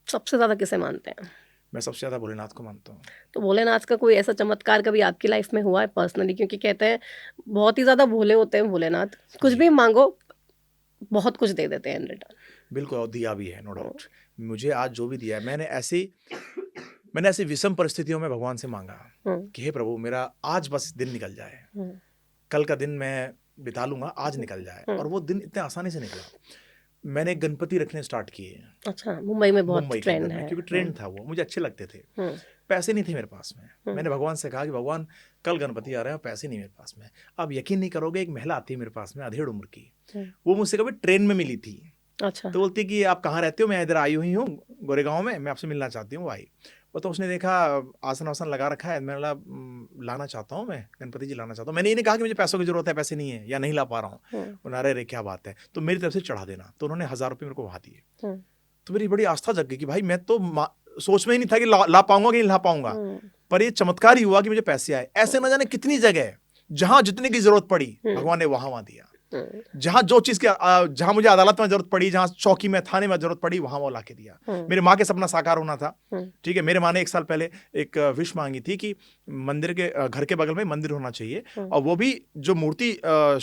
सबसे ज्यादा किसे मानते हैं? मैं सबसे ज्यादा भोलेनाथ को मानता हूँ। तो भोलेनाथ का कोई ऐसा चमत्कार कभी आपकी लाइफ में हुआ है पर्सनली? क्योंकि कहते हैं बहुत ही ज्यादा भोले होते हैं भोलेनाथ, कुछ भी मांगो बहुत कुछ दे देते हैं इन रिटर्न। बिल्कुल, और दिया भी है, नो डाउट। मुझे आज जो भी दिया है, मैंने ऐसी विषम परिस्थितियों में भगवान से मांगा कि हे प्रभु मेरा आज बस दिन निकल जाए, कल का दिन मैं बिता लूंगा, आज निकल जाए। और वो दिन इतने आसानी से निकला। मैंने गणपति रखने स्टार्ट किए। अच्छा, मुंबई में बहुत ट्रेंड है, क्योंकि ट्रेंड था, वो मुझे अच्छे लगते थे। पैसे नहीं थे मेरे पास में। मैंने भगवान से कहा कि भगवान कल गणपति आ रहे हैं, पैसे नहीं मेरे पास में। अब यकीन नहीं करोगे, एक महिला आती है मेरे पास में, अधेड़ उम्र की, वो मुझसे कभी ट्रेन में मिली थी। अच्छा। तो बोलती कि आप कहाँ रहते हो? मैं इधर आई हुई हूँ गोरेगांव में, मैं आपसे मिलना चाहती हूँ। आई वो तो उसने देखा आसन वासन लगा रखा है, मैंने लाना चाहता हूँ, मैं गणपति जी लाना चाहता हूँ। मैंने ये नहीं कहा कि मुझे पैसों की जरूरत है, पैसे नहीं है या नहीं ला पा रहा हूँ। उन्होंने अरे क्या बात है, तो मेरी तरफ से चढ़ा देना। तो उन्होंने 1000 रुपये मेरे को वहाँ दिए। तो मेरी बड़ी आस्था जग गई कि भाई मैं तो सोच में ही नहीं था कि ला पाऊंगा कि नहीं ला पाऊंगा, पर ये चमत्कार ही हुआ कि मुझे पैसे आए। ऐसे न जाने कितनी जगह है जहां जितने की जरूरत पड़ी भगवान ने वहां दिया। जहां जो चीज की, जहां मुझे अदालत में जरूरत पड़ी, जहां चौकी में थाने में जरूरत पड़ी, वहां वो लाके दिया। मेरे माँ के सपना साकार होना था, ठीक है। मेरे माँ ने 1 साल पहले एक विश मांगी थी कि मंदिर के घर के बगल में मंदिर होना चाहिए, और वो भी जो मूर्ति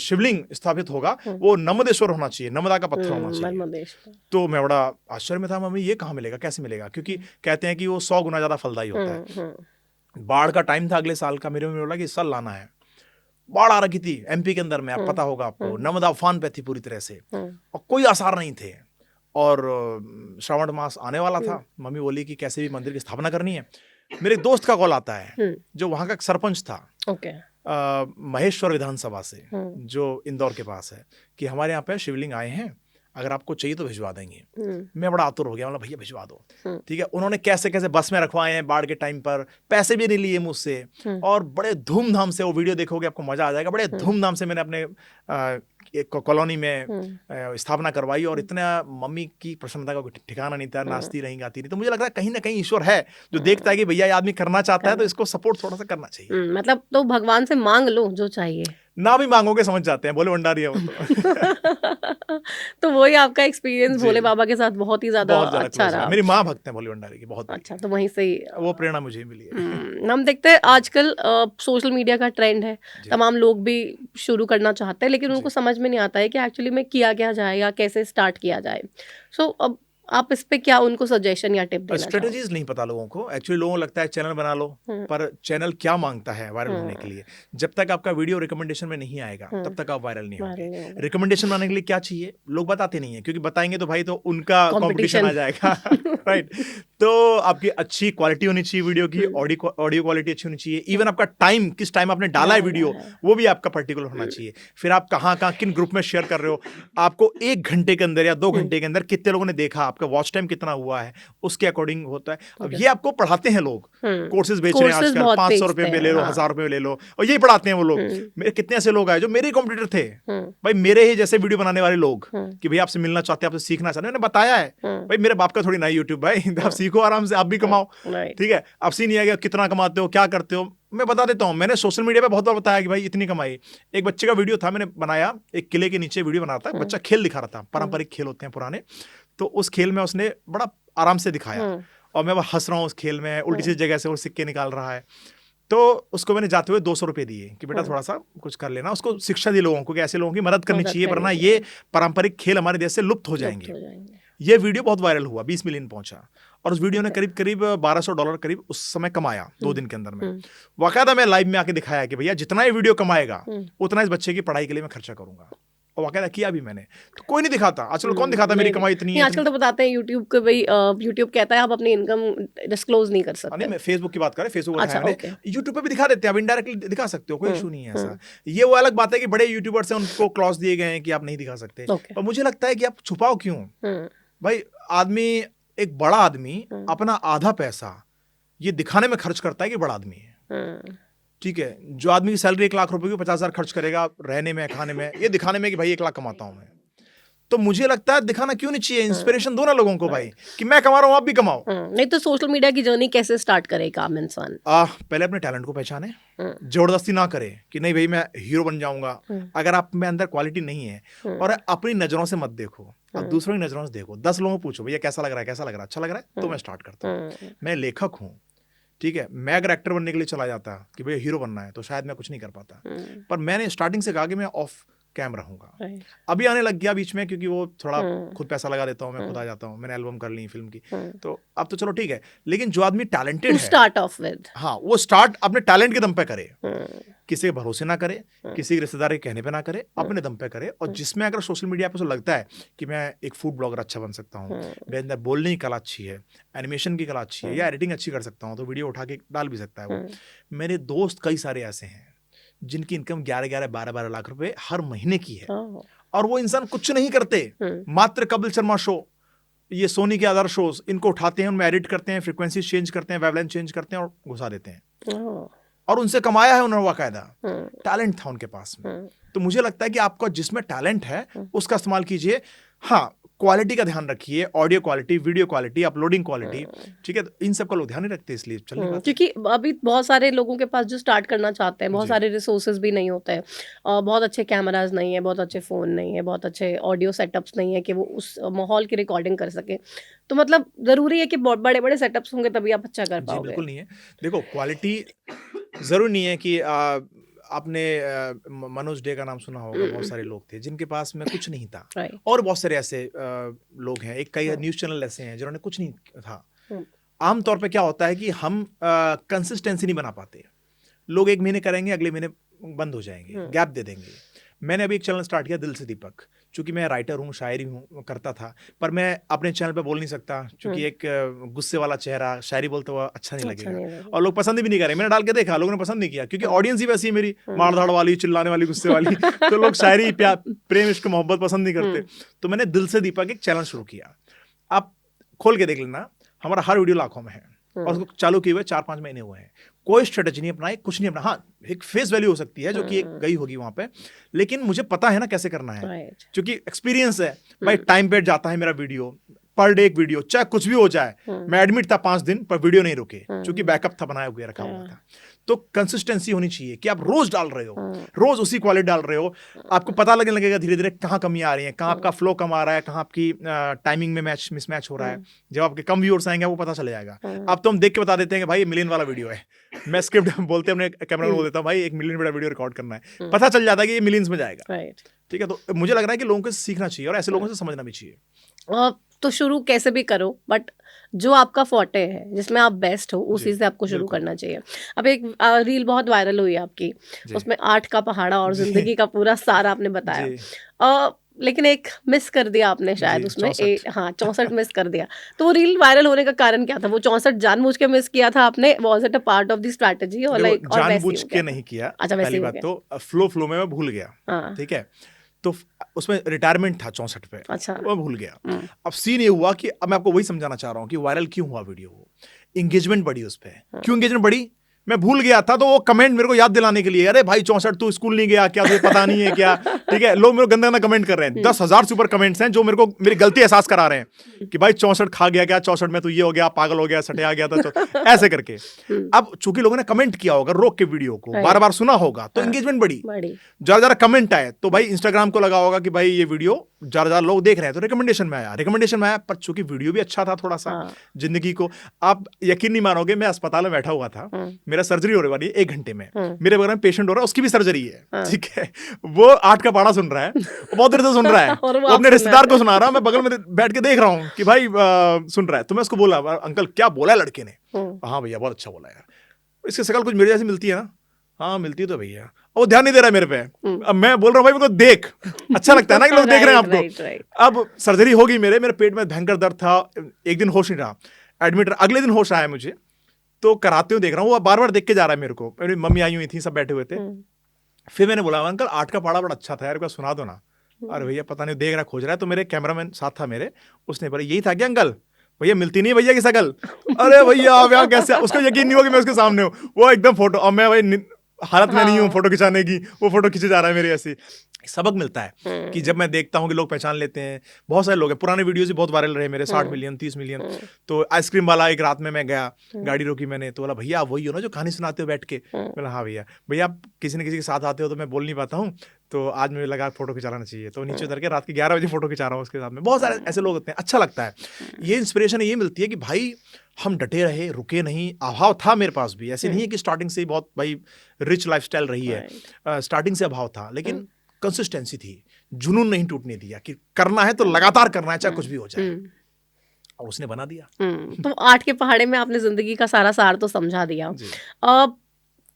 शिवलिंग स्थापित होगा वो नर्मदेश्वर होना चाहिए, नर्मदा का पत्थर होना चाहिए। तो मैं बड़ा आश्चर्य में था, मम्मी ये कहाँ मिलेगा, कैसे मिलेगा? क्योंकि कहते हैं कि वो 100 गुना ज्यादा फलदायी होता है। बाढ़ का टाइम था अगले साल का, मेरे में बोला कि इस साल लाना है। बाढ़ आ रखी थी एमपी के अंदर में, आप पता होगा आपको, नर्मदा उफान पे थी पूरी तरह से, और कोई आसार नहीं थे। और श्रावण मास आने वाला था। मम्मी बोली कि कैसे भी मंदिर की स्थापना करनी है। मेरे दोस्त का कॉल आता है जो वहां का सरपंच था, महेश्वर विधानसभा से, जो इंदौर के पास है, कि हमारे यहाँ पे शिवलिंग आए हैं, अगर आपको चाहिए तो भिजवा देंगे। मैं बड़ा आतुर हो गया, मतलब भैया भिजवा दो, ठीक है। उन्होंने कैसे कैसे बस में रखवाए हैं बाढ़ के टाइम पर, पैसे भी नहीं लिए मुझसे, और बड़े धूमधाम से, वो वीडियो देखोगे आपको मजा आ जाएगा, बड़े धूमधाम से मैंने अपने एक कॉलोनी में स्थापना करवाई। और इतना मम्मी की प्रसन्नता का ठिकाना नहीं था, नाचती रही, गाती रही। तो मुझे लगता है कहीं ना कहीं ईश्वर है जो देखता है कि भैया ये आदमी करना चाहता है, तो इसको सपोर्ट थोड़ा सा करना चाहिए। मतलब तो भगवान से मांग लो जो चाहिए, ना भी मांगोगे समझ जाते हैं, भोले भंडारी है वो तो। तो वही आपका एक्सपीरियंस भोले बाबा के साथ बहुत ही ज्यादा अच्छा रहा। मेरी माँ भक्त है भोले भंडारी की, बहुत अच्छा, तो वहीं से ही वो प्रेरणा मुझे मिली है। हम देखते हैं आजकल सोशल मीडिया का ट्रेंड है, तमाम लोग भी शुरू करना चाहते हैं, लेकिन उनको समझ में नहीं आता है कि एक्चुअली में किया क्या जाए या कैसे स्टार्ट किया जाए। सो अब आप इस पे क्या उनको सजेशन या टिप देना चाहोगे? स्ट्रेटजीज नहीं पता लोगों को। एक्चुअली लोगों को लगता है चैनल बना लो, पर चैनल क्या मांगता है वायरल होने के लिए? जब तक आपका वीडियो रिकमेंडेशन में नहीं आएगा तब तक आप वायरल नहीं होंगे। रिकमेंडेशन बनाने के लिए क्या चाहिए लोग बताते नहीं है, क्योंकि बताएंगे तो भाई तो उनका कंपटीशन आ जाएगा, राइट। तो आपकी अच्छी क्वालिटी होनी चाहिए वीडियो की, ऑडियो क्वालिटी अच्छी होनी चाहिए, इवन आपका टाइम, किस टाइम आपने डाला है वीडियो, वो भी आपका पर्टिकुलर होना चाहिए। फिर आप कहाँ किन ग्रुप में शेयर कर रहे हो, आपको 1 घंटे के अंदर या 2 घंटे के अंदर कितने लोगों ने देखा, आपका वॉच टाइम कितना हुआ है, उसके अकॉर्डिंग होता है। अब ये आपको पढ़ाते हैं लोग, कोर्सेज बेच रहे हैं आजकल, 500 रुपए में ले लो, 1000 रुपए में ले लो, और यही पढ़ाते हैं वो लोग। मेरे कितने ऐसे लोग आए जो मेरे कॉम्पिटिटर थे, भाई मेरे ही जैसे वीडियो बनाने वाले लोग, कि भाई आपसे मिलना चाहते हैं, आपसे सीखना चाहते हैं, मैंने बताया है भाई मेरे बाप का थोड़ी ना यूट्यूब, भाई आप सीखो आराम से, आप भी कमाओ, ठीक है। अब सीन नहीं है कितना कमाते हो, क्या करते हो, मैं बता देता हूँ। मैंने सोशल मीडिया पे बहुत बार बताया कि भाई इतनी कमाई। एक बच्चे का वीडियो था, मैंने बनाया, एक किले के नीचे वीडियो बनाता है, बच्चा खेल दिखा रहा था, पारंपरिक खेल होते हैं पुराने, तो उस खेल में उसने बड़ा आराम से दिखाया, और मैं हंस रहा हूँ उस खेल में, उल्टी सी जगह से वो सिक्के निकाल रहा है। तो उसको मैंने जाते हुए 200 रुपए दिए कि बेटा थोड़ा सा कुछ कर लेना, उसको शिक्षा दी लोगों को कि ऐसे लोगों की मदद करनी चाहिए, वरना ये पारंपरिक खेल हमारे देश से लुप्त हो जाएंगे। ये वीडियो बहुत वायरल हुआ, 20 मिलियन पहुंचा, और उस वीडियो ने करीब $1200 करीब उस समय कमाया 2 दिन के अंदर में। वाकायदा मैं लाइव में आके दिखाया कि भैया जितना ये वीडियो कमाएगा उतना इस बच्चे की पढ़ाई के लिए मैं खर्चा करूंगा, और वाकायदा किया भी मैंने। तो कोई नहीं दिखाता आजकल, कौन दिखाता मेरी कमाई इतनी है। आजकल तो बताते हैं यूट्यूब के, भाई यूट्यूब कहता है आप अपनी इनकम डिस्क्लोज नहीं कर सकते। नहीं, मैं फेसबुक की बात कर रहा हूं, फेसबुक अच्छा, यूट्यूब पे भी दिखा देते हैं, आप इनडायरेक्टली दिखा सकते हो, कोई इशू नहीं है ऐसा। ये वो अलग बात है कि बड़े यूट्यूबर्स हैं, उनको क्लॉज दिए गए हैं कि आप नहीं दिखा सकते, पर मुझे लगता है कि आप छुपाओ क्यों भाई। आदमी, एक बड़ा आदमी अपना आधा पैसा ये दिखाने में खर्च करता है कि बड़ा आदमी है, ठीक है। जो आदमी की सैलरी 1 लाख रुपए की 50,000 खर्च करेगा रहने में, खाने में, ये दिखाने में कि भाई 1 लाख कमाता हूं मैं। तो मुझे लगता है दिखाना क्यों नहीं चाहिए, इंस्पिरेशन दो ना लोगों को भाई कि मैं कमा रहा हूं, आप भी कमाओ। नहीं तो सोशल मीडिया की जर्नी कैसे स्टार्ट करे एक आम इंसान? पहले अपने टैलेंट को पहचाने, जबरदस्ती ना करे कि नहीं भाई मैं हीरो बन जाऊंगा। अगर आप में अंदर क्वालिटी नहीं है, और अपनी नजरों से मत देखो, आप दूसरों की नजरों से देखो। 10 लोगों को पूछो भैया कैसा लग रहा है, कैसा लग रहा है, अच्छा लग रहा है, तो मैं स्टार्ट करता हूँ। मैं लेखक हूँ, ठीक है, मैं अगर एक्टर बनने के लिए चला जाता कि भैया हीरो बनना है, तो शायद मैं कुछ नहीं कर पाता, पर मैंने स्टार्टिंग से कहा कि मैं ऑफ कैम रहूंगा। अभी आने लग गया बीच में, क्योंकि वो थोड़ा खुद पैसा लगा देता हूँ, मैं खुद आ जाता हूँ, मैंने एल्बम कर ली फिल्म की, तो अब तो चलो ठीक है। लेकिन जो आदमी टैलेंटेड है, स्टार्ट ऑफ विद, हाँ, वो स्टार्ट अपने टैलेंट के दम पे करे, किसी के भरोसे ना करे, किसी के रिश्तेदार के कहने पे ना करे, अपने दम पे करे। और जिसमें अगर सोशल मीडिया पे उसे लगता है कि मैं एक फूड ब्लॉगर अच्छा बन सकता हूँ, मेरे अंदर बोलने की कला अच्छी है, एनिमेशन की कला अच्छी है, या एडिटिंग अच्छी कर सकता हूँ, तो वीडियो उठा के डाल भी सकता है वो। मेरे दोस्त कई सारे ऐसे हैं जिनकी इनकम 11-11, 12-12 लाख रुपए हर महीने की है, और वो इंसान कुछ नहीं करते, मात्र कपिल शर्मा शो, ये सोनी के अदर शोज, इनको उठाते हैं, उनमें एडिट करते हैं, फ्रीक्वेंसी चेंज करते हैं, वेवलेंथ चेंज करते हैं, और घुसा देते हैं, और उनसे कमाया है उन्होंने, बाकायदा टैलेंट था उनके पास में। तो मुझे लगता है कि आपका जिसमें टैलेंट है उसका इस्तेमाल कीजिए। हाँ, क्वालिटी का ध्यान रखिए, audio quality, video quality, uploading quality, ठीक है, इन सब का लोग ध्यान नहीं रखते, इसलिए चलने का। क्योंकि अभी बहुत सारे लोगों के पास जो स्टार्ट करना चाहते हैं, बहुत सारे रिसोर्सेज भी नहीं होते हैं, बहुत अच्छे कैमराज नहीं है, बहुत अच्छे फ़ोन नहीं है, बहुत अच्छे ऑडियो सेटअप्स नहीं है कि वो उस माहौल की रिकॉर्डिंग कर सके। तो मतलब ज़रूरी है कि बहुत बड़े बड़े सेटअप्स होंगे तभी आप अच्छा कर पाओगे। बिल्कुल नहीं है, देखो क्वालिटी ज़रूरी नहीं है कि आपने मनोज डे का नाम सुना होगा, बहुत सारे लोग थे जिनके पास में कुछ नहीं था, और बहुत सारे ऐसे लोग हैं, एक कई न्यूज़ चैनल ऐसे हैं जिन्होंने कुछ नहीं था। आमतौर पे क्या होता है कि हम कंसिस्टेंसी नहीं बना पाते, लोग 1 महीने करेंगे, अगले महीने बंद हो जाएंगे, गैप दे देंगे। मैंने अभी एक चैनल स्टार्ट किया, दिल से दीपक, चूंकि मैं राइटर हूँ, शायरी हूँ करता था, पर मैं अपने चैनल पे बोल नहीं सकता, क्योंकि एक गुस्से वाला चेहरा, शायरी बोलते हुआ अच्छा नहीं लगेगा, और लोग पसंद भी नहीं करें। मैंने डाल के देखा, लोगों ने पसंद नहीं किया, क्योंकि ऑडियंस ही वैसी है मेरी, मारधाड़ वाली, चिल्लाने वाली, गुस्से वाली, तो लोग शायरी, प्यार, प्रेम, इश्क, मोहब्बत पसंद नहीं करते। तो मैंने दिल से दीपक एक चैनल शुरू किया, आप खोल के देख लेना, हमारा हर वीडियो लाखों में है, और उसको चालू किए हुए 4-5 महीने हुए हैं, कोई स्ट्रेटेजी नहीं अपनाई, कुछ नहीं अपना। हाँ, एक फेस वैल्यू हो सकती है जो कि एक गई होगी वहां पे, लेकिन मुझे पता है ना कैसे करना है, क्योंकि एक्सपीरियंस है भाई। टाइम पे जाता है मेरा वीडियो, पर डे एक वीडियो, चाहे कुछ भी हो जाए। मैं एडमिट था 5 दिन, पर वीडियो नहीं रुके, क्योंकि बैकअप था, बनाया हुआ रखा हुआ था। तो कंसिस्टेंसी होनी चाहिए कि आप रोज डाल रहे हो, रोज उसी क्वालिटी डाल रहे हो, आपको पता लगने लगेगा धीरे धीरे कहाँ कमियां आ रही हैं, कहाँ आपका फ्लो कम आ रहा है, कहाँ आपकी टाइमिंग में मिसमैच हो रहा है। जब आपके कम व्यूअर्स आएंगे वो पता चल जाएगा। अब तो हम देख के बता देते हैं कि भाई 1 मिलियन वाला वीडियो है, मैं स्क्रिप्ट बोलते अपने कैमरा में बोल देता हूँ भाई 1 मिलियन वाला वीडियो रिकॉर्ड करना है, पता चल जाता है कि ये मिलियंस में जाएगा, ठीक है। तो मुझे लग रहा है कि लोगों को सीखना चाहिए, और ऐसे लोगों से समझना भी चाहिए। तो शुरू कैसे भी करो, बट जो आपका फोटे है, जिसमें आप बेस्ट हो, उसी से आपको शुरू करना चाहिए। अब एक रील बहुत वायरल हुई आपकी, उसमें 8 का पहाड़ा और जिंदगी का पूरा सारा आपने बताया। लेकिन एक मिस कर दिया आपने शायद जी, उसमें 64 हाँ 64 मिस कर दिया। तो वो रील वायरल होने का कारण क्या था? वो 64 जानबूझ के मिस किया था आपने? Was it a part of the strategy और देखो, लाइक और वैसे ही जानबूझ हो के गया था? नहीं किया। अच्छा वैसे पहली ही हो बात गया। तो फ्लो में मैं भूल गया। हाँ। ठीक है, तो उसमें रिटायरमेंट था 64 पे, अच्छा। वो मैं भूल गया। हुँ। अब सीन ये हुआ कि अब मैं आपको वही समझाना चाह रहा हूँ कि वायरल क्यों हुआ वीडियो वो। एंगेजमेंट बढ़ी उस पे। हाँ। क्यों एंगेजमेंट बढ़ी? मैं भूल गया था, तो वो कमेंट मेरे को याद दिलाने के लिए, अरे भाई 64 तू स्कूल नहीं गया क्या, तुझे पता नहीं है क्या? ठीक है, लोग मेरे को गंदा गंदा कमेंट कर रहे हैं। 10,000 सुपर कमेंट्स हैं जो मेरे को मेरी गलती एहसास करा रहे हैं कि भाई 64 खा गया क्या, 64 में तू ये हो गया, पागल हो गया, सटे आ गया था, ऐसे करके। अब चूंकि लोगों ने कमेंट किया होगा रोक के वीडियो को, बार बार सुना होगा, तो एंगेजमेंट बढ़ी। ज्यादा ज्यादा कमेंट आए तो भाई इंस्टाग्राम को लगा होगा कि भाई ये वीडियो ज्यादा ज्यादा लोग देख रहे हैं, तो रिकमेंडेशन में आया। पर चूंकि वीडियो भी अच्छा था थोड़ा सा, जिंदगी को आप यकीन नहीं मानोगे, मैं अस्पताल में बैठा हुआ था, मेरा सर्जरी होने वाली है 1 घंटे में, मेरे बगल में पेशेंट हो रहा है, उसकी भी सर्जरी है। ठीक है, वो 8 का पहाड़ा सुन रहा है, बहुत देर से सुन रहा है, वो अपने रिश्तेदार को सुना रहा है, मैं बगल में बैठ के देख रहा हूँ कि भाई सुन रहा है। तो मैं उसको बोला, अंकल क्या बोला है लड़के ने? हाँ भैया बहुत अच्छा बोला यार, इसकी शक्ल कुछ मेरे जैसी मिलती है ना? हाँ मिलती है तो भैया। वो ध्यान नहीं दे रहा है मेरे पे। अब मैं बोल रहा हूँ भाई मेरे को देख, अच्छा लगता है ना कि लोग देख रहे हैं आपको। अब सर्जरी होगी, मेरे पेट में भयंकर दर्द था, एक दिन होश नहीं रहा, एडमिट, अगले दिन होश आया मुझे, तो कराते हुए देख रहा हूँ, वो बार बार देख के जा रहा है मेरे को। मेरी मम्मी आई हुई थी, सब बैठे हुए थे। फिर मैंने बोला, अंकल 8 का पहाड़ा बड़ा अच्छा था यार, सुना दो ना। अरे भैया पता नहीं, देख रहा खोज रहा है। तो मेरे कैमरामैन साथ था मेरे, उसने बोला यही था क्या अंकल? भैया मिलती नहीं भैया की शकल। अरे भैया अब यहाँ कैसे, उसको यकीन नहीं होगा मैं उसके सामने हूँ। वो एकदम फोटो, अब मैं भाई हालत में नहीं हूँ फोटो खिंचाने की, वो फोटो खींचे जा रहा है मेरे। ऐसे सबक मिलता है कि जब मैं देखता हूँ कि लोग पहचान लेते हैं। बहुत सारे लोग हैं, पुराने वीडियोस भी बहुत वायरल रहे मेरे, 60 मिलियन 30 मिलियन। तो आइसक्रीम वाला, एक रात में मैं गया, गाड़ी रोकी मैंने, तो बोला भैया आप वही हो ना जो कहानी सुनाते हो बैठ के? बोला हाँ भैया। भैया आप किसी न किसी के साथ आते हो तो मैं बोल नहीं पाता हूँ, तो आज मुझे लगा फोटो खिंचाना चाहिए, तो नीचे उतर के रात के 11 बजे फोटो खिंचा रहा हूँ उसके साथ में। बहुत सारे ऐसे लोग होते हैं, अच्छा लगता है। ये इंस्पिरेशन ये मिलती है कि भाई हम डटे रहे, रुके नहीं। अभाव था मेरे पास भी, ऐसे नहीं है कि स्टार्टिंग से ही बहुत भाई रिच लाइफस्टाइल रही है, स्टार्टिंग से अभाव था, लेकिन कंसिस्टेंसी थी, जुनून नहीं टूटने दिया कि करना है तो लगातार करना है, चाहे कुछ भी हो जाए, और उसने बना दिया। तो 8 के पहाड़े में आपने जिंदगी का सारा सार तो समझा दिया।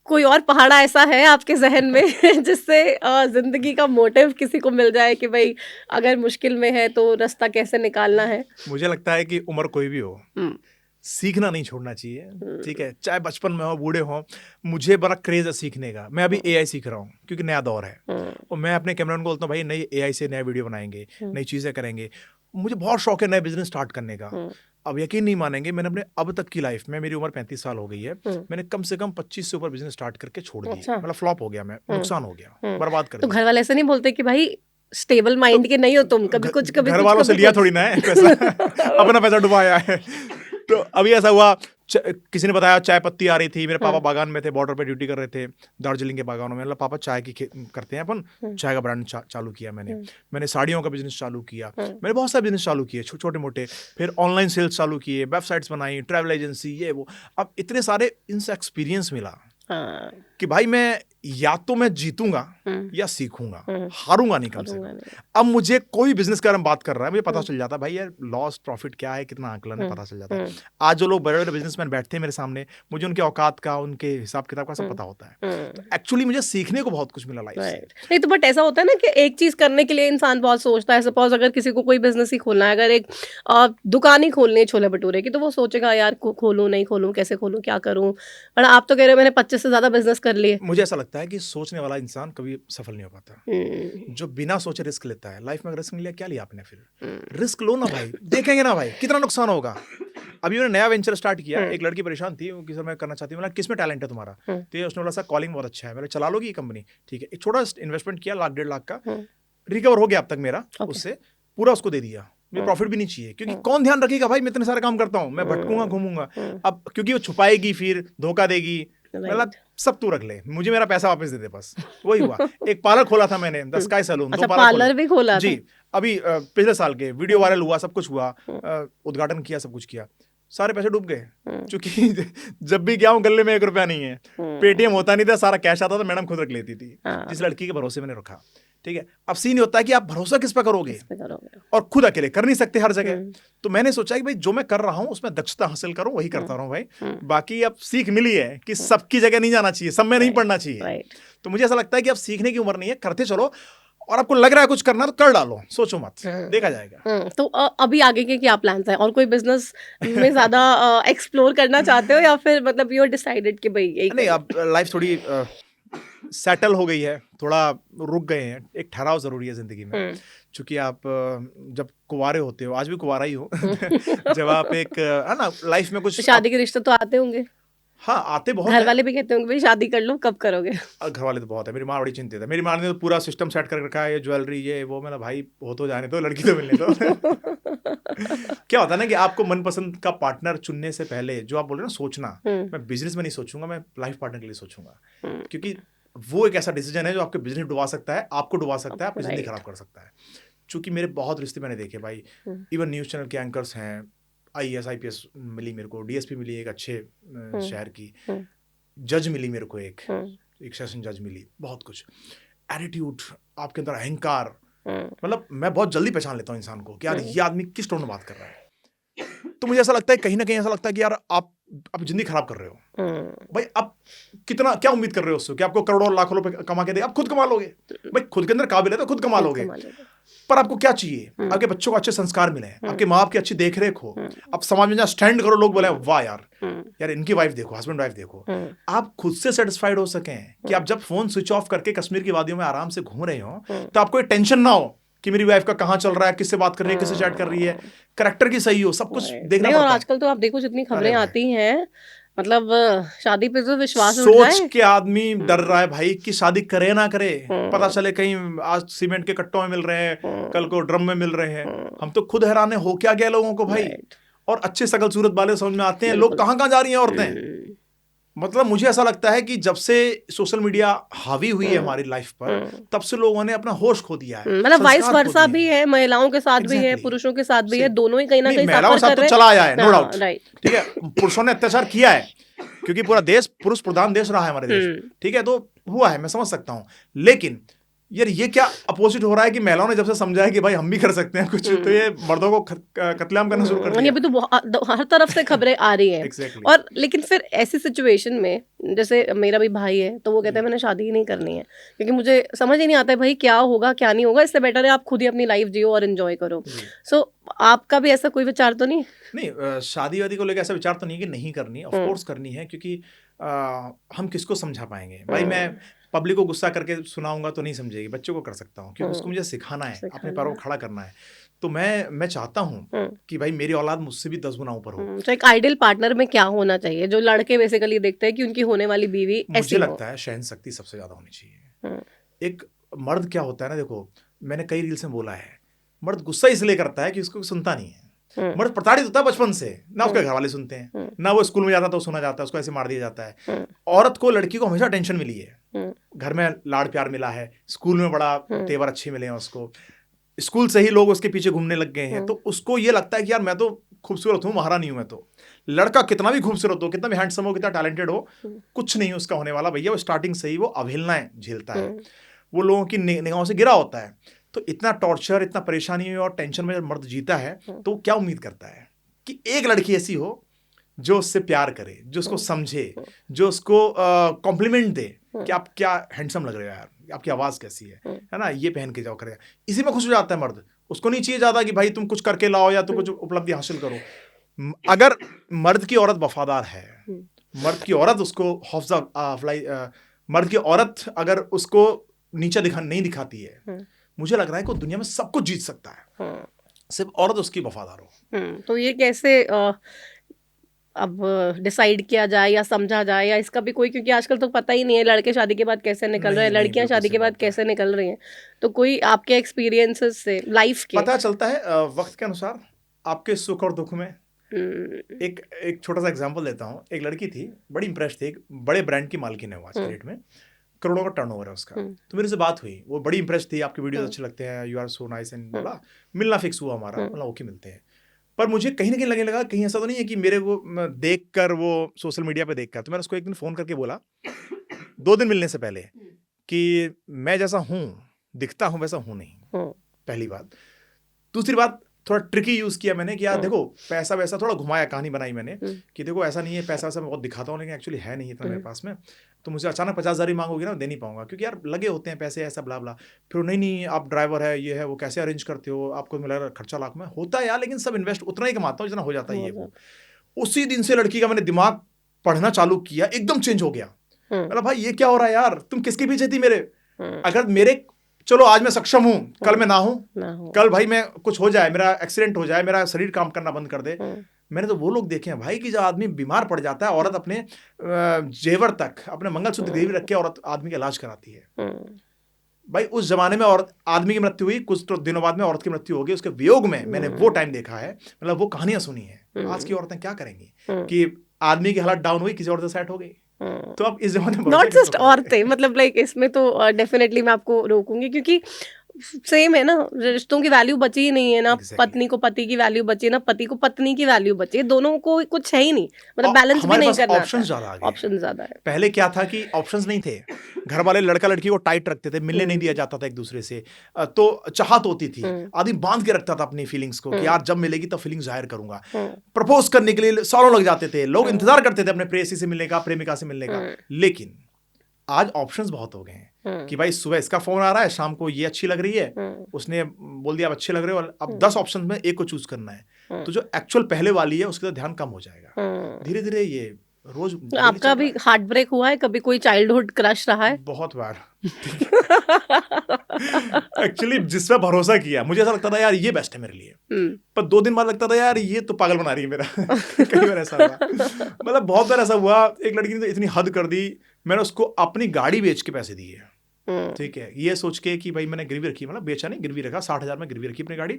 कोई और पहाड़ा ऐसा है आपके जहन में जिससे जिंदगी का मोटिव किसी को मिल जाए कि भाई अगर मुश्किल में है तो रास्ता कैसे निकालना है? मुझे लगता है कि उम्र कोई भी हो, सीखना नहीं छोड़ना चाहिए। ठीक है, चाहे बचपन में हो, बूढ़े हो। मुझे बड़ा क्रेज है सीखने का। मैं अभी एआई सीख रहा हूँ क्योंकि नया दौर है, और मैं अपने कैमरामैन को बोलता हूँ भाई नई एआई से नया वीडियो बनाएंगे, नई चीजें करेंगे। मुझे बहुत शौक है नए बिजनेस स्टार्ट करने का। अब यकीन नहीं मानेंगे, मैंने अपने अब तक की लाइफ में, मेरी उम्र 35 साल हो गई है, मैंने कम से कम 25 से ऊपर बिजनेस स्टार्ट करके छोड़ दिया। मतलब फ्लॉप हो गया, मैं नुकसान हो गया, बर्बाद कर दिया। तो घर वाले ऐसे नहीं बोलते कि भाई स्टेबल माइंड के नहीं हो तुम, कभी कुछ कभी घर वालों से लिया थोड़ी ना है पैसा, अपना पैसा डुबाया है। तो अभी ऐसा हुआ, किसी ने बताया चाय पत्ती आ रही थी, मेरे पापा बागान में थे, बॉर्डर पे ड्यूटी कर रहे थे दार्जिलिंग के बागानों में। पापा चाय की करते हैं अपन, चाय का ब्रांड चालू किया मैंने साड़ियों का बिजनेस चालू किया, मैंने बहुत सारे बिजनेस चालू किए छोटे मोटे। फिर ऑनलाइन सेल्स चालू किए, वेबसाइट्स बनाई, ट्रैवल एजेंसी, ये वो। अब इतने सारे इनसे एक्सपीरियंस मिला कि भाई मैं या तो मैं जीतूंगा या सीखूंगा, हारूंगा नहीं कम से कम। अब मुझे कोई बिजनेस का बात कर रहा है, मुझे पता चल जाता है भाई यार लॉस प्रॉफिट क्या है, कितना आंकलन है, पता चल जाता है। आज जो लोग बड़े बड़े बिजनेसमैन बैठते हैं मेरे सामने, मुझे उनके औकात का, उनके हिसाब किताब का सब पता होता है। तो एक्चुअली मुझे सीखने को बहुत कुछ मिला लाइफ से। नहीं तो बट ऐसा होता है ना कि एक चीज करने के लिए इंसान बहुत सोचता है। सपोज अगर किसी को कोई बिजनेस ही खोलना है, अगर एक दुकान ही खोलनी है छोले भटूरे की, तो वो सोचेगा यार खोलूं नहीं खोलूं, कैसे खोलूं, क्या करूं। पर आप तो कह रहे हो मैंने 25 से ज्यादा बिजनेस कर लिए। मुझे ऐसा लगता है कि सोचने वाला इंसान कभी सफल नहीं हो पाता। जो बिना सोचे रिस्क लेता है, लाइफ में रिस्क नहीं लिया क्या लिया आपने? फिर रिस्क लो ना भाई, देखेंगे ना भाई कितना नुकसान होगा। अभी मैंने नया वेंचर स्टार्ट किया, एक लड़की परेशान थी कि सर मैं करना चाहती हूँ। किस में टैलेंट है तुम्हारा? तो उसने बोला सर कॉलिंग बहुत अच्छा है। मैंने चला लोगी ये कंपनी? ठीक है। एक छोटा इन्वेस्टमेंट किया, 1 1.5 लाख का, रिकवर हो गया अब तक मेरा उससे, पूरा उसको दे दिया। मुझे प्रॉफिट भी नहीं चाहिए, क्योंकि कौन ध्यान रखेगा भाई, मैं इतने सारे काम करता हूँ, मैं भटकूंगा घूमूंगा। अब क्योंकि वो छुपाएगी, फिर धोखा देगी, मतलब सब तू रख ले, मुझे मेरा पैसा वापस दे दे बस। वही हुआ। एक पार्लर खोला था मैंने, द स्काई सैलून। अच्छा, पार्लर भी खोला जी, अभी पिछले साल के वीडियो वायरल हुआ, सब कुछ हुआ, उद्घाटन किया, सब कुछ किया, सारे पैसे डूब गए। क्योंकि जब भी गया हूँ गले में 1 रुपया नहीं है, पेटीएम होता नहीं था, सारा कैश आता था, मैडम खुद रख लेती थी, जिस लड़की के भरोसे मैंने रखा। ठीक है, अब सीन होता है कि आप भरोसा किस पे करोगे, और खुद अकेले कर नहीं सकते हर जगह। तो मैंने सोचा कि भाई जो मैं कर रहा हूँ उसमें दक्षता हासिल करूँ, वही करता रहूँ भाई। बाकी अब सीख मिली है कि सबकी जगह नहीं जाना चाहिए, सब में नहीं पढ़ना चाहिए। तो मुझे ऐसा लगता है कि अब सीखने की उम्र नहीं है, करते चलो। और आपको लग रहा है कुछ करना तो कर डालो, सोचो मत, देखा जाएगा। तो अभी आगे के क्या प्लान्स हैं, और कोई बिजनेस में ज्यादा एक्सप्लोर करना चाहते हो, या फिर मतलब यू आर डिसाइडेड कि भाई यही नहीं, अब लाइफ थोड़ी सेटल हो गई है, थोड़ा रुक गए हैं, एक ठहराव जरूरी है जिंदगी में। क्योंकि आप जब कुंवारे होते हो, आज भी कुंवारा ही हो जब आप एक है ना लाइफ में कुछ शादी के रिश्ते तो आते होंगे, हाँ आते बहुत घर वाले भी कहते होंगे भाई शादी कर लो, कब करोगे? घर वाले तो बहुत है, मेरी माँ बड़ी चिंतित है, मेरी माँ ने तो पूरा सिस्टम सेट कर रखा है, ये ज्वेलरी ये वो, मेरा भाई हो तो जाने दो, लड़की तो मिलने दो क्या होता है ना कि आपको मनपसंद का पार्टनर चुनने से पहले जो आप बोल रहे हो ना सोचना, मैं बिजनेस में नहीं सोचूंगा, मैं लाइफ पार्टनर के लिए सोचूंगा, क्योंकि वो एक ऐसा डिसीजन है जो आपके बिजनेस डुबा सकता है, आपको डुबा सकता है, आपकी जिंदगी खराब कर सकता है। चूंकि मेरे बहुत रिश्ते मैंने देखे भाई, इवन न्यूज़ चैनल के एंकर्स हैं, IAS IPS मिली मेरे को, DSP मिली एक अच्छे शहर की, जज मिली मेरे को, एक सेशन जज मिली, बहुत कुछ एटीट्यूड, आपके अंदर अहंकार, मतलब मैं बहुत जल्दी पहचान लेता हूँ इंसान को कि यार ये आदमी किस टोन में बात कर रहा है। तो मुझे ऐसा लगता है, कहीं ना कहीं ऐसा लगता है कि यार आप जिंदगी खराब कर रहे हो भाई, आप कितना क्या उम्मीद कर रहे हो उससे कि आपको करोड़ों लाखों रुपए कमा के दे, आप खुद कमा लोगे भाई, खुद के अंदर काबिल है तो खुद कमा लोगे, पर आपको क्या चाहिए? आपके बच्चों को अच्छे संस्कार मिले, आपके माँ बाप की अच्छी देखरेख हो, आप समाज में जहाँ स्टैंड करो, लोग बोले वाह यार इनकी वाइफ देखो, हस्बैंड वाइफ देखो, आप खुद से सेटिस्फाइड हो सकें कि आप जब फोन स्विच ऑफ करके कश्मीर की वादियों में आराम से घूम रहे हो तो आपको टेंशन ना हो कि मेरी वाइफ का कहाँ चल रहा है, किससे बात कर रही है, किससे चैट कर रही है, करैक्टर की सही हो, सब कुछ देखना पड़ता है। और आजकल तो आप देखो जितनी खबरें आती हैं, मतलब शादी पे तो विश्वास उठ सोच जाए के आदमी डर रहा है भाई कि शादी करे ना करे, पता चले कहीं आज सीमेंट के कट्टों में मिल रहे हैं, कल को ड्रम में मिल रहे हैं, हम तो खुद हैरान है हो क्या गया लोगों को भाई। और अच्छे सकल सूरत वाले समझ में आते हैं, लोग कहाँ कहाँ जा रही हैं औरतें। मतलब मुझे ऐसा लगता है कि जब से सोशल मीडिया हावी हुई है हमारी लाइफ पर, तब से लोगों ने अपना होश खो दिया है। मतलब वाइस वर्सा भी है, महिलाओं के साथ भी है, पुरुषों के साथ भी है, दोनों ही कहीं ना कहीं महिलाओं के साथ तो चला आया है, नो डाउट, ठीक है, पुरुषों ने अत्याचार किया है क्योंकि पूरा देश पुरुष प्रधान देश रहा है हमारे देश, ठीक है, तो हुआ है, मैं समझ सकता हूँ, लेकिन यार ये क्या अपोजिट हो रहा है कि महिलाओं ने जब से समझा है कि भाई हम भी कर सकते हैं कुछ, तो ये मर्दों को कत्लेआम करना शुरू कर दिया। ये भी तो हर तरफ से खबरें आ रही हैं। Exactly. और लेकिन फिर ऐसी सिचुएशन में, जैसे मेरा भी भाई है तो वो कहता है मैंने शादी ही नहीं करनी है क्योंकि मुझे समझ ही नहीं आता है भाई क्या होगा क्या नहीं होगा, इससे बेटर है आप खुद ही अपनी लाइफ जियो और एंजॉय करो। सो आपका भी ऐसा कोई विचार तो नहीं? नहीं, शादी वादी को लेकर ऐसा विचार तो नहीं है कि नहीं करनी, ऑफ कोर्स करनी है, क्योंकि हम किसको समझा पाएंगे भाई। मैं पब्लिक को गुस्सा करके सुनाऊंगा तो नहीं समझेगी, बच्चों को कर सकता हूँ क्योंकि उसको मुझे सिखाना है, अपने पैरों को खड़ा करना है। तो मैं चाहता हूँ कि भाई मेरी औलाद मुझसे भी 10 गुना ऊपर हो। तो एक आइडियल पार्टनर में क्या होना चाहिए जो लड़के बेसिकली देखते हैं कि उनकी होने वाली बीवी ऐसी हो? मुझे लगता है सहन शक्ति सबसे ज्यादा होनी चाहिए। एक मर्द क्या होता है ना, देखो मैंने कई रील्स में बोला है, मर्द गुस्सा इसलिए करता है कि उसको सुनता नहीं है। मर्द प्रताड़ित होता है बचपन से, ना उसके घर वाले सुनते हैं, ना वो स्कूल में जाता तो सुना जाता है, उसको ऐसे मार दिया जाता है। औरत को, लड़की को हमेशा टेंशन मिली है, घर में लाड़ प्यार मिला है, स्कूल में बड़ा तेवर अच्छे मिले हैं उसको, स्कूल से ही लोग उसके पीछे घूमने लग गए हैं, तो उसको ये लगता है कि यार मैं तो खूबसूरत हूँ, महारानी हूँ मैं तो। लड़का कितना भी खूबसूरत हो, कितना भी हैंडसम हो, कितना टैलेंटेड हो, कुछ नहीं उसका होने वाला भैया। वो स्टार्टिंग से ही वो अवहेलनाएं झेलता है, वो लोगों की निगाहों से गिरा होता है। तो इतना टॉर्चर, इतना परेशानी और टेंशन में जब मर्द जीता है तो क्या उम्मीद करता है कि एक लड़की ऐसी हो जो उससे प्यार करे, जो उसको समझे, जो उसको कॉम्प्लीमेंट दे कि आप क्या हैंडसम लग रहे हो यार, आपकी आवाज़ कैसी है ना, ये पहन के जाओ करेगा। इसी में खुश हो जाता है मर्द। उसको नहीं चाहिए ज़्यादा कि भाई तुम कुछ करके लाओ या तुम कुछ उपलब्धि हासिल करो। अगर मर्द की औरत वफादार है, मर्द की औरत उसको हौसला अफलाई, मर्द की औरत अगर उसको नीचा नहीं दिखाती है, मुझे लग रहा है कि दुनिया में सब कुछ जीत सकता है, सिर्फ औरत उसकी वफादार हो। तो ये कैसे अब डिसाइड किया जाए या समझा जाए, या इसका भी कोई, क्योंकि आजकल तो पता ही नहीं है लड़के शादी के बाद कैसे निकल रहे हैं, लड़कियां शादी के बाद कैसे निकल रही हैं, तो कोई आपके एक्सपीरियंसेस से लाइफ के पता चलता है वक्त के अनुसार, आपके सुख और दुख में। एक छोटा सा एग्जांपल देता हूँ। एक लड़की थी, बड़ी इंप्रेस थी, एक बड़े ब्रांड की मालकिन है वो, आज के डेट में करोड़ों का टर्नओवर है उसका। तो मेरे से बात हुई, वो बड़ी इंप्रेस थी, आपके वीडियोस अच्छे लगते हैं, you are so nice and बोला, मिलना फिक्स हुआ हमारा, मतलब ओके मिलते हैं। पर मुझे कहीं ना कहीं लगने लगा कहीं ऐसा तो नहीं है कि मेरे को देख कर, वो सोशल मीडिया पे देख कर, तो मैंने उसको एक दिन फ़ोन करके बोला 2 दिन मिलने से पहले कि मैं जैसा हूँ दिखता हूँ वैसा हूँ नहीं, पहली बात। दूसरी बात, थोड़ा ट्रिकी यूज किया मैंने कि यार देखो पैसा वैसा थोड़ा घुमाया, कहानी बनाई मैंने कि देखो ऐसा नहीं है, पैसा वैसा मैं बहुत दिखाता हूँ लेकिन एक्चुअली है नहीं इतना मेरे पास में, तो मुझे अचानक 50,000 ही मांगोगे ना, दे नहीं पाऊंगा क्योंकि यार लगे होते हैं पैसे, ऐसा ब्ला ब्ला। फिर नहीं आप ड्राइवर है, ये है, वो कैसे अरेंज करते हो, आपको मिला खर्चा लाख में होता है यार, लेकिन सब इन्वेस्ट उतना ही कमाता हूँ जितना हो जाता है ये वो। उसी दिन से लड़की का मैंने दिमाग पढ़ना चालू किया, एकदम चेंज हो गया। मतलब भाई ये क्या हो रहा है यार, तुम किसके पीछे थी मेरे? अगर मेरे, चलो आज मैं सक्षम हूं, कल मैं ना हूं, कल भाई मैं कुछ हो जाए, मेरा एक्सीडेंट हो जाए, मेरा शरीर काम करना बंद कर दे। मैंने तो वो लोग देखे हैं भाई कि जब आदमी बीमार पड़ जाता है, औरत अपने जेवर तक, अपने मंगलसूत्र गिरवी रख के औरत आदमी का इलाज कराती है। भाई उस जमाने में औरत आदमी की मृत्यु हुई, कुछ तो दिनों बाद में औरत की मृत्यु होगी, उसके वियोग में मैंने वो टाइम देखा है, मतलब वो कहानियां सुनी है। आज की औरतें क्या करेंगी कि आदमी की हालत डाउन हुई, किसी और से सेट हो गई। तो अब इस जमाने में नॉट जस्ट औरतें, मतलब लाइक इसमें तो डेफिनेटली मैं आपको रोकूंगी क्योंकि सेम है ना, रिश्तों की वैल्यू बची ही नहीं है ना। पत्नी को पति की वैल्यू बची है ना, पति को पत्नी की वैल्यू बची है, दोनों को कुछ है ही नहीं, मतलब बैलेंस भी नहीं करना। ऑप्शन ज्यादा आ गए, ऑप्शन ज्यादा है। पहले क्या था कि ऑप्शंस नहीं थे, घर वाले लड़का लड़की को टाइट रखते थे, मिलने नहीं दिया जाता था एक दूसरे से, तो चाहत होती थी, आदमी बांध के रखता था अपनी फीलिंग्स को कि यार जब मिलेगी तब फीलिंग्स जाहिर करूंगा। प्रपोज करने के लिए सालों लग जाते थे, लोग इंतजार करते थे अपने प्रेयसी से मिलने का, प्रेमिका से मिलने का। लेकिन आज ऑप्शंस बहुत हो गए हैं कि भाई सुबह इसका फोन आ रहा है, शाम को ये अच्छी लग रही है, उसने बोल दिया आप अच्छे लग रहे हो, अब 10 ऑप्शन में एक को चूज करना है, तो जो एक्चुअल पहले वाली है उसके तो ध्यान कम हो जाएगा। धीरे धीरे ये रोज। आपका भी हार्ट ब्रेक हुआ है कभी? कोई चाइल्डहुड क्रश रहा है? बहुत बार। एक्चुअली जिस पे भरोसा किया, मुझे ऐसा लगता था यार ये बेस्ट है मेरे लिए, पर 2 दिन बाद लगता था यार ये तो पागल बना रही है मेरा। कई बार ऐसा हुआ, मतलब बहुत बार ऐसा हुआ। एक लड़की ने तो इतनी हद कर दी, मैंने उसको अपनी गाड़ी बेच के पैसे दिए, ठीक है, ये सोच के कि भाई मैंने गिरवी रखी, मतलब बेचा नहीं, गिरवी रखा, 60,000 में गिरवी रखी अपनी गाड़ी,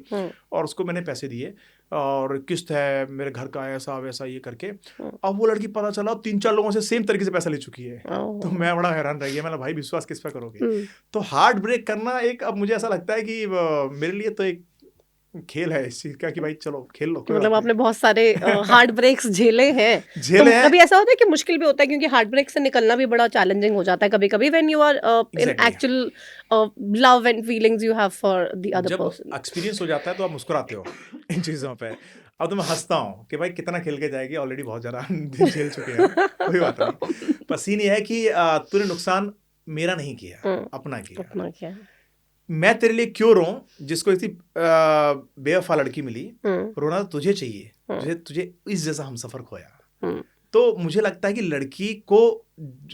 और उसको मैंने पैसे दिए और किस्त है मेरे घर का, ऐसा वैसा ये करके। अब वो लड़की पता चला 3-4 लोगों से सेम तरीके से पैसा ले चुकी है, तो मैं बड़ा हैरान रह गया। मतलब भाई विश्वास किस पे करोगे? तो हार्ट ब्रेक करना एक, अब मुझे ऐसा लगता है कि मेरे लिए तो एक खेल है इस चीज का कि भाई चलो खेल लो। मतलब आपने बहुत सारे हार्ट ब्रेक्स झेले हैं। तो कभी ऐसा होता है कि मुश्किल भी होता है, क्योंकि हार्ट ब्रेक से निकलना भी बड़ा चैलेंजिंग हो जाता है कभी कभी, when you are in actual love and feelings you have for the other person. जब एक्सपीरियंस हो जाता है तो आप मुस्कुराते हो इन चीजों पे। अब तो मैं हंसता हूँ कि भाई कितना खेल के जाएगी, ऑलरेडी बहुत ज्यादा दिन झेल चुके हैं, कोई बात नहीं। पर सीन ये है कि तूने नुकसान मेरा नहीं किया, अपना किया। मैं तेरे लिए क्यों रो, जिसको इतनी बेवफा लड़की मिली, रोना तो तुझे चाहिए, तुझे इस जैसा हमसफर खोया। तो मुझे लगता है कि लड़की को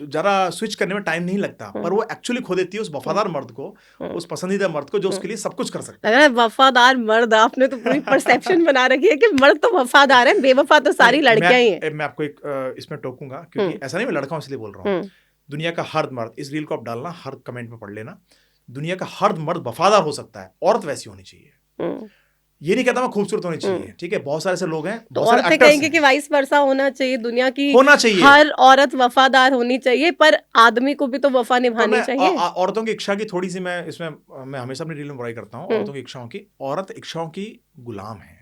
जरा स्विच करने में टाइम नहीं लगता, पर वो एक्चुअली खो देती है उस वफादार मर्द को, उस पसंदीदा मर्द को जो उसके लिए सब कुछ कर सकता है। वफादार मर्द, आपने तो पूरी परसेप्शन बना रखी है कि मर्द तो वफादार है, बेवफा तो सारी लड़कियां ही हैं। मैं आपको एक इसमें टोकूंगा, क्योंकि ऐसा नहीं मैं लड़का हूं इसलिए बोल रहा हूँ। दुनिया का हर मर्द, इस रील को आप डालना, हर कमेंट में पढ़ लेना, दुनिया का हर मर्द वफादार हो सकता है, औरत वैसी होनी चाहिए। ये नहीं कहता मैं खूबसूरत होनी चाहिए, ठीक है, बहुत सारे ऐसे लोग हैं, तो औरतें कहेंगे कि वाइस वर्सा होना चाहिए, दुनिया की होना चाहिए, हर औरत वफादार होनी चाहिए, पर आदमी को भी तो वफा निभानी चाहिए। औरतों की इच्छा की थोड़ी सी मैं हमेशा अपनी रील में बुराई करता हूँ, औरतों की इच्छाओं की। औरत इच्छाओं की गुलाम है,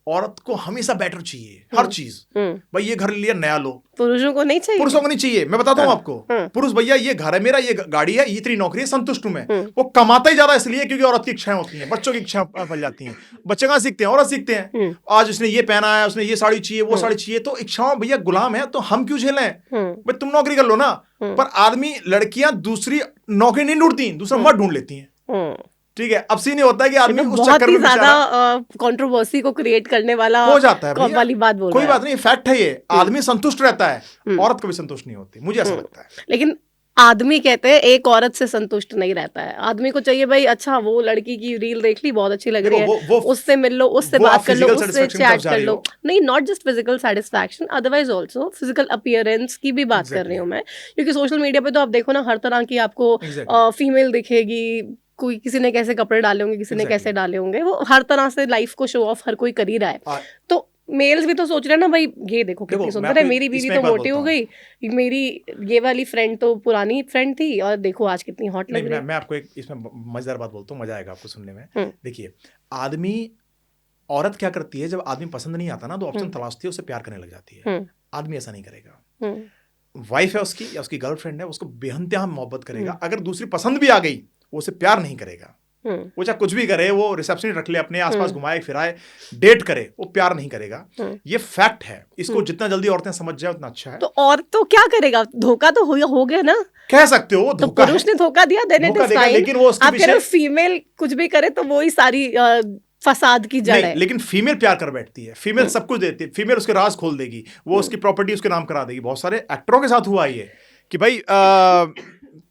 औरत को हमेशा बेटर चाहिए, हर चीज। भाई ये घर लिया नया लो, पुरुषों को नहीं चाहिए, पुरुषों को नहीं चाहिए। मैं बताता हूँ आपको, पुरुष भैया ये घर है मेरा, ये गाड़ी है, ये इतनी नौकरी है, संतुष्ट हूं मैं। वो कमाता ही ज्यादा इसलिए क्योंकि औरत की इच्छाएं होती हैं, बच्चों की इच्छाएं फल जाती हैं। बच्चे कहाँ सीखते हैं? औरत सीखते हैं। आज उसने ये पहना है, उसने ये साड़ी चाहिए, वो साड़ी चाहिए, तो इच्छाओं भैया गुलाम है, तो हम क्यों झेलें? भाई तुम नौकरी कर लो ना। पर आदमी, लड़कियां दूसरी नौकरी नहीं ढूंढती, दूसरा मर्द ढूंढ लेती हैं, ठीक है। अब सीन होता है कि आदमी उस चक्कर में ज्यादा कंट्रोवर्सी को क्रिएट करने वाला हो जाता है वाली बात बोल रहा है। कोई बात नहीं, फैक्ट है ये। आदमी संतुष्ट रहता है, औरत कभी संतुष्ट नहीं होती, मुझे ऐसा लगता है। लेकिन आदमी कहते हैं एक औरत से संतुष्ट नहीं रहता है, आदमी को चाहिए भाई अच्छा वो लड़की की रील देख ली, बहुत अच्छी लग रही है, उससे मिल लो, उससे बात कर लो, उससे चैट कर लो। नहीं, not just physical satisfaction, otherwise also physical appearance की भी बात कर रही हूँ मैं। क्योंकि सोशल मीडिया पे तो आप देखो ना, हर तरह की आपको फीमेल दिखेगी, कोई किसी ने कैसे कपड़े डाले होंगे, किसी ने कैसे डाले होंगे, वो हर तरह से लाइफ को शो ऑफ हर कोई कर ही रहा है। तो मेल्स भी तो सोच रहे हैं ना भाई, ये देखो कितनी सुंदर है, मेरी बीवी तो मोटी हो गई, मेरी ये वाली फ्रेंड तो पुरानी फ्रेंड थी, और देखो आज कितनी हॉट लग रही है। मैं आपको एक इसमें मजेदार बात बोलता हूँ, मजा आएगा आपको सुनने में। देखिए, आदमी, औरत क्या करती है, जब आदमी पसंद नहीं आता ना, तो ऑप्शन तलाशती है, उससे प्यार करने लग जाती है। आदमी ऐसा नहीं करेगा। वाइफ है उसकी या उसकी गर्लफ्रेंड है, उसको बेहंतहा मोहब्बत करेगा। अगर दूसरी पसंद भी आ गई, वो उसे प्यार नहीं करेगा, वो चाहे कुछ भी करे, वो रिसेप्शन रख ले, अपने आसपास घुमाए फिराए, डेट करे, वो प्यार नहीं करेगा। ये फैक्ट है। इसको जितना जल्दी औरतें समझ जाए उतना अच्छा है। तो और तो क्या करेगा, धोखा तो हो गया ना, कह सकते हो। तो पुरुष ने धोखा दिया, देन इट इज फाइन। लेकिन वो उसके आप कह रहे हो फीमेल कुछ भी करे तो वो ही सारी फसाद की जड़ है। लेकिन फीमेल प्यार कर बैठती है, फीमेल सब कुछ देती है, फीमेल उसके राज खोल देगी, वो उसकी प्रॉपर्टी उसके नाम करा देगी। बहुत सारे एक्टरों के साथ हुआ ये कि भाई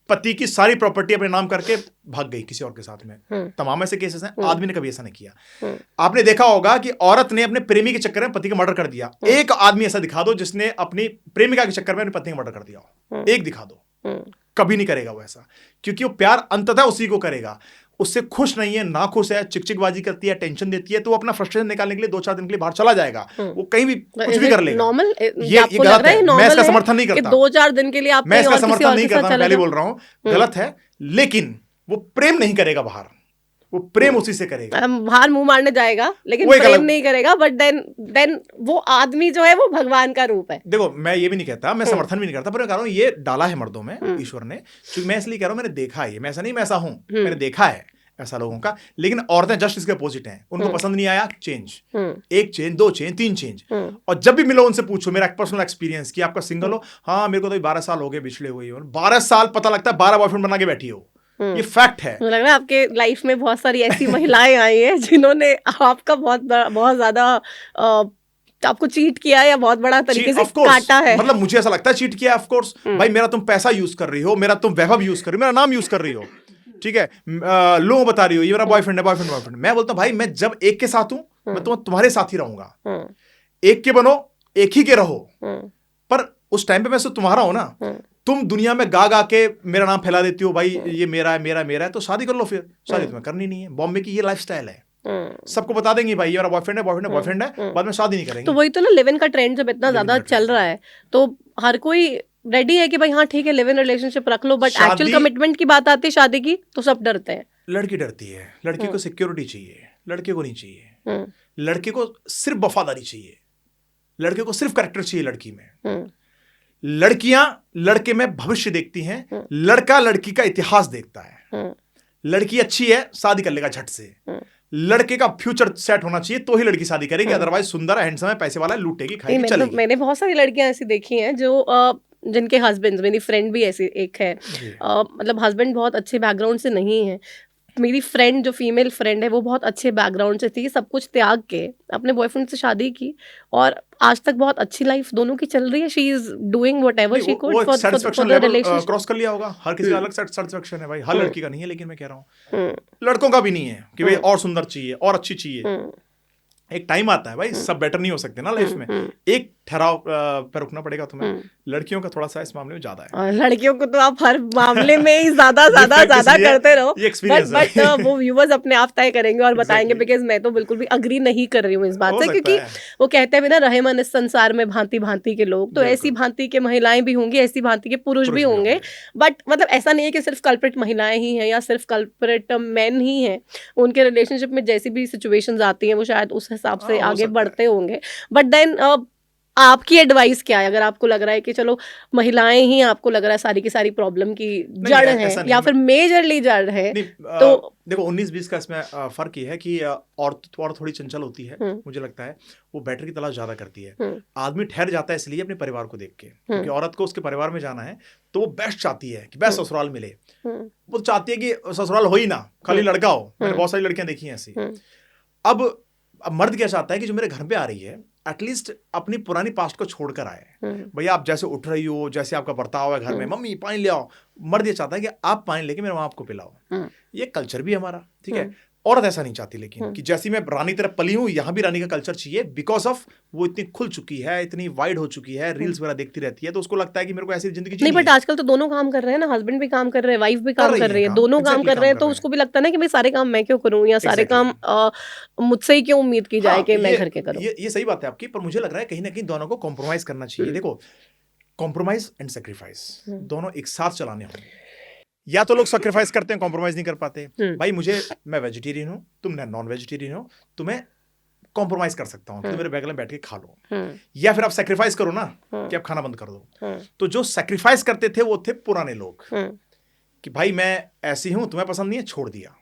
पति की सारी प्रॉपर्टी अपने नाम करके भाग गई किसी और के साथ में। तमाम ऐसे केसेस हैं। आदमी ने कभी ऐसा नहीं किया। आपने देखा होगा कि औरत ने अपने प्रेमी के चक्कर में पति का मर्डर कर दिया। एक आदमी ऐसा दिखा दो जिसने अपनी प्रेमिका के चक्कर में अपने पति का मर्डर कर दिया हो, एक दिखा दो। कभी नहीं करेगा वो ऐसा, क्योंकि वो प्यार अंततः उसी को करेगा। उससे खुश नहीं है, ना खुश है, चिकचिकबाजी करती है, टेंशन देती है, तो वो अपना फ्रस्ट्रेशन निकालने के लिए 2-4 दिन के लिए बाहर चला जाएगा। वो कहीं भी कुछ भी कर लेगा। नॉर्मल ये गलत है। मैं इसका समर्थन नहीं करता। 2-4 दिन के लिए आप मैं इसका समर्थन नहीं करता, पहले बोल रहा हूँ गलत है। लेकिन वो प्रेम नहीं करेगा बाहर, वो प्रेम उसी से करेगा। बाहर मुंह मारने जाएगा लेकिन प्रेम नहीं करेगा। बट देन वो आदमी जो है वो भगवान का रूप है। देखो, मैं ये भी नहीं कहता, मैं समर्थन भी नहीं करता, पर मैं कह रहा हूँ ये डाला है मर्दों में ईश्वर ने। क्योंकि मैं इसलिए कह रहा हूँ, मैंने देखा है। मैं ऐसा नहीं मैं ऐसा हूँ, मैंने देखा है ऐसा लोगों का। लेकिन औरतें जस्ट इसके अपोजिट हैं। उनको पसंद नहीं आया, चेंज, 1 चेंज, 2 चेंज, 3 चेंज। और जब भी मिलो उनसे पूछो, मेरा पर्सनल एक्सपीरियंस कि आपका सिंगल हो, हाँ मेरे को तो 12 साल हो गए बिछड़े हुए हो। 12 साल पता लगता है 12 बॉयफ्रेंड बना के बैठी हो। ये फैक्ट है। मुझे लग रहा है आपके लाइफ में बहुत सारी ऐसी महिलाएं आई हैं जिन्होंने आपका बहुत ज्यादा आपको चीट किया या बहुत बड़ा तरीके से काटा है। मतलब मुझे ऐसा लगता है चीट किया, ऑफ कोर्स। भाई मेरा तुम पैसा यूज कर रही हो, मेरा तुम वैभव यूज कर रही हो, मेरा नाम यूज कर रही हो, ठीक है, लोग बता रही हो ये मेरा बॉयफ्रेंड है, बॉयफ्रेंड। मैं बोलता हूँ भाई मैं जब एक के साथ हूं, मैं तुम्हारे साथ ही रहूंगा। एक के बनो, एक ही के रहो। पर उस टाइम पे मैं सिर्फ तुम्हारा हूं ना। तुम दुनिया में गा के मेरा नाम फैला देती हो, भाई ये मेरा है, मेरा है, तो शादी कर लो फिर। शादी तुम्हें करनी नहीं है। बॉम्बे की ये लाइफस्टाइल है। सबको बता देंगे भाई ये मेरा बॉयफ्रेंड है, बाद में शादी नहीं करेंगे। तो वही तो ना, लिव इन का ट्रेंड जब इतना ज्यादा चल रहा है तो हर कोई रेडी है कि भाई हाँ ठीक है लिव इन रिलेशनशिप रख लो, बट एक्चुअल कमिटमेंट की बात आती है शादी की तो सब डरते हैं। लड़की डरती है। लड़की को सिक्योरिटी चाहिए, लड़के को नहीं चाहिए। लड़के को सिर्फ वफादारी चाहिए, लड़के को सिर्फ कैरेक्टर चाहिए लड़की में। लड़कियां लड़के में भविष्य देखती हैं, लड़का लड़की का इतिहास देखता है। लड़की अच्छी है, शादी कर लेगा झट से। लड़के का फ्यूचर सेट होना चाहिए तो ही लड़की शादी करेगी, अदरवाइज सुंदर है, हैंडसम है, पैसे वाला है, लूटेगी, खाएगी, चलेगी। मैंने बहुत सारी लड़कियां ऐसी देखी हैं जो जिनके हस्बैंड, मेरी फ्रेंड भी ऐसी एक है, मतलब हस्बैंड बहुत अच्छे बैकग्राउंड से नहीं है। मेरी फ्रेंड जो फीमेल फ्रेंड है वो बहुत अच्छे बैकग्राउंड से थी, सब कुछ त्याग के अपने बॉयफ्रेंड से शादी की और आज तक बहुत अच्छी लाइफ दोनों की चल रही है। She is doing whatever she could for the relationship. Cross कर लिया होगा। हर किसी का अलग सेटिस्फेक्शन है भाई, हर लड़की का नहीं है, लेकिन मैं कह रहा हूँ लड़कों का भी नहीं है कि भाई और सुंदर चाहिए और अच्छी चाहिए। एक टाइम आता है भाई, सब बेटर नहीं हो सकते ना लाइफ में। एक ठहराव पर रुकना पड़ेगा तुम्हें। लड़कियों का थोड़ा सा इस मामले में ज्यादा है। और लड़कियों को तो आप हर मामले में ही ज्यादा करते रहो। बट वो व्यूअर्स अपने आप तय करेंगे और बताएंगे, बिकॉज मैं तो बिल्कुल भी अग्री नहीं कर रही हूँ इस बात से, क्योंकि वो कहते हैं ना रहे मन इस संसार में भांति भांति के लोग, तो ऐसी भांति के महिलाएं भी होंगी, ऐसी भांति के पुरुष भी होंगे। बट मतलब ऐसा नहीं है कि सिर्फ कल्प्रिट महिलाएं ही हैं या सिर्फ कल्प्रिट मेन ही हैं। उनके रिलेशनशिप में जैसी भी सिचुएशंस आती हैं वो शायद उस हिसाब से आगे बढ़ते होंगे। बट देन आपकी एडवाइस क्या है अगर आपको लग रहा है कि चलो महिलाएं ही आपको लग रहा है सारी की सारी प्रॉब्लम की जड़ है या फिर मेजरली जड़ है? तो देखो 19-20 का इसमें फर्क ये है कि औरत थोड़ी चंचल होती है, मुझे लगता है वो बेटर की तलाश ज्यादा करती है। आदमी ठहर जाता है इसलिए अपने परिवार को देख के, क्योंकि औरत को उसके परिवार में जाना है तो वो बेस्ट चाहती है कि बेस्ट ससुराल मिले। वो चाहती है कि ससुराल हो ही ना, खाली लड़का हो। मैंने बहुत सारी लड़कियां देखी हैं ऐसी। अब मर्द क्या चाहता है कि जो मेरे घर पे आ रही है एटलीस्ट अपनी पुरानी पास्ट को छोड़कर आए। भैया आप जैसे उठ रही हो, जैसे आपका बर्ताव है घर में, मम्मी पानी ले आओ। मर्द ये चाहता है कि आप पानी लेके मेरे माँ बाप को पिलाओ। ये कल्चर भी हमारा, ठीक है। औरत ऐसा नहीं चाहती, लेकिन कि जैसी मैं रानी तरफ पली हूँ यहाँ भी रानी का कल्चर चाहिए, बिकॉज ऑफ वो इतनी खुल चुकी है, इतनी वाइड हो चुकी है, रील्स वगैरह देखती रहती है, तो उसको लगता है कि मेरे को ऐसी जिंदगी नहीं। बट आजकल तो दोनों काम कर रहे हैं ना, हस्बैंड भी काम कर रहे हैं, वाइफ भी काम कर रही है, दोनों काम कर रहे हैं, तो उसको भी लगता है ना कि भाई सारे काम मैं क्यों करूँ या सारे काम मुझसे ही क्यों उम्मीद की जाए कि मैं घर के करूँ। ये सही बात है आपकी, पर मुझे लग रहा है कहीं ना कहीं दोनों को कॉम्प्रोमाइज करना चाहिए। देखो कॉम्प्रोमाइज एंड सेक्रीफाइस दोनों एक साथ चलाने होंगे। या तो लोग सेक्रीफाइस करते हैं, कॉम्प्रोमाइज नहीं कर पाते। भाई मैं वेजिटेरियन हूँ, तुम नॉन वेजिटेरियन हो, तुम्हें कॉम्प्रोमाइज कर सकता हूँ, तुम मेरे बगल में बैठ के खा लो। या फिर आप सेक्रीफाइस करो ना कि आप खाना बंद कर दो। तो जो सेक्रीफाइस करते थे वो थे पुराने लोग, कि भाई मैं ऐसी हूं, तुम्हें पसंद नहीं है, छोड़ दिया।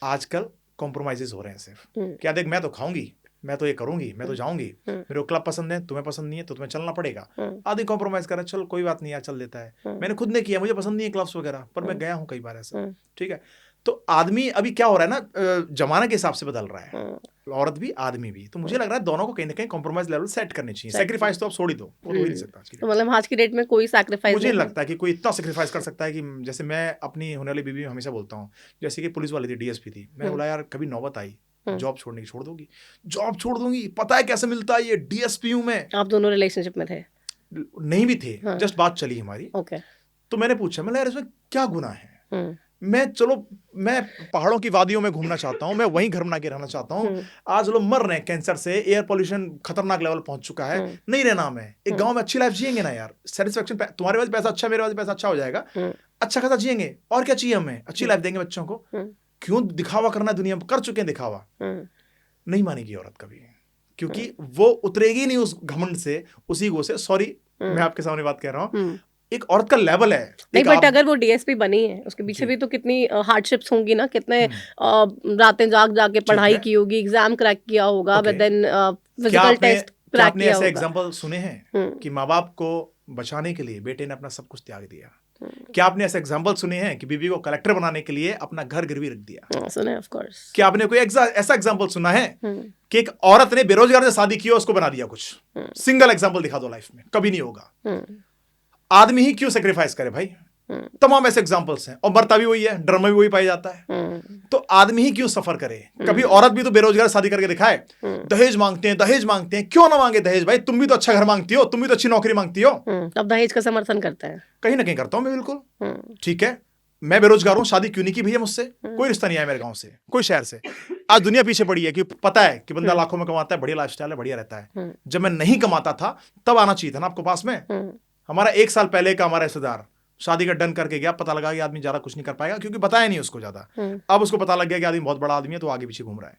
आजकल कॉम्प्रोमाइजेस हो रहे हैं सिर्फ। क्या देख, मैं तो खाऊंगी, मैं तो ये करूंगी, मैं तो जाऊंगी, मेरे को क्लब पसंद है, तुम्हें पसंद नहीं है तो तुम्हें चलना पड़ेगा। आदमी कॉम्प्रोमाइज कर रहा है, चल कोई बात नहीं यार, चल देता है। मैंने खुद ने किया, मुझे पसंद नहीं है क्लब्स वगैरह, पर मैं गया हूँ कई बार ऐसा। ठीक है, तो आदमी अभी क्या हो रहा है ना, जमाना के हिसाब से बदल रहा है, औरत भी आदमी भी। तो मुझे लग रहा है दोनों को कहीं ना कहीं कॉम्प्रोमाइज लेवल सेट करनी चाहिए। सेक्रीफाइस तो आप छोड़ ही दो, वो तो हो ही नहीं सकता आज की तो मतलब आज की डेट में कोई सैक्रिफाइस मुझे नहीं लगता है कि कोई इतना सेक्रीफाइस कर सकता है कि जैसे मैं अपनी होने वाली बीवी हमेशा बोलता हूँ, जैसे कि पुलिस वाली थी, डीएसपी थी, मैंने बोला यार कभी नौबत आई जॉब छोड़ने की, छोड़ दोगी? जॉब छोड़ दूंगी, पता है कैसे मिलता है ये, डीएसपी हूं मैं। आप दोनों रिलेशनशिप में थे? नहीं भी थे, जस्ट बात चली हमारी। तो मैंने पूछा, मैं यार इसमें क्या गुनाह है? मैं पहाड़ों की वादियों में घूमना चाहता हूँ, मैं वहीं घर बना के रहना चाहता हूँ। आज लोग मर रहे हैं कैंसर से, एयर पोल्यूशन खतरनाक लेवल पहुंच चुका है, नहीं रहना हमें। एक गांव में अच्छी लाइफ जिएंगे ना यार, सेटिस्फेक्शन, तुम्हारे पास पैसा अच्छा, मेरे पास पैसा अच्छा हो जाएगा, अच्छा खासा जिएंगे, और क्या चाहिए हमें? अच्छी लाइफ देंगे बच्चों को। क्यों दिखावा करना? दुनिया में कर चुके हैं दिखावा। नहीं मानेगी औरत कभी, क्योंकि वो उतरेगी नहीं उस घमंड से, उस ईगो से। सॉरी, मैं आपके सामने बात कह रहा हूँ, एक औरत का लेवल है। नहीं, बट अगर वो डीएसपी बनी है, उसके पीछे भी तो कितनी हार्डशिप्स होंगी ना, कितने रातें जाग के पढ़ाई की होगी, एग्जाम क्रैक किया होगा, देन फिजिकल टेस्ट क्रैक किया होगा। आपने ऐसे एग्जांपल सुने हैं कि माँ बाप को बचाने के लिए बेटे ने अपना सब कुछ त्याग दिया? क्या आपने ऐसे एग्जांपल सुने हैं कि बीवी को कलेक्टर बनाने के लिए अपना घर गिरवी रख दिया? सुने, ऑफ कोर्स। क्या आपने कोई ऐसा एग्जांपल सुना है कि एक औरत ने बेरोजगार से शादी की और उसको बना दिया कुछ? सिंगल एग्जांपल दिखा दो लाइफ में, कभी नहीं होगा। आदमी ही क्यों सेक्रीफाइस करे भाई? तमाम ऐसे एग्जांपल्स हैं, और मरता भी वही है, ड्रामा भी वही पाया जाता है। तो आदमी ही क्यों सफर करे? कभी औरत भी तो बेरोजगार शादी करके दिखाए। दहेज मांगते हैं, दहेज मांगते हैं, क्यों ना मांगे दहेज भाई? तुम भी तो अच्छा घर मांगती हो, तुम भी तो अच्छी नौकरी मांगती हो। अब दहेज का समर्थन करता है? कहीं ना कहीं करता हूं मैं, बिल्कुल। ठीक है, मैं बेरोजगार हूं, शादी क्यों नहीं की भैया मुझसे? कोई रिश्ता नहीं आया मेरे गांव से, कोई शहर से। आज दुनिया पीछे पड़ी है कि पता है कि बंदा लाखों में कमाता है, बढ़िया लाइफस्टाइल है, बढ़िया रहता है। जब मैं नहीं कमाता था तब आना चाहिए था ना आपको पास में। हमारा 1 साल पहले का हमारा रिश्तेदार शादी का डन करके गया, पता लगा कि आदमी ज्यादा कुछ नहीं कर पाएगा, क्योंकि बताया नहीं उसको ज्यादा। अब उसको पता लग गया कि आदमी बहुत बड़ा आदमी है, तो आगे पीछे घूम रहा है।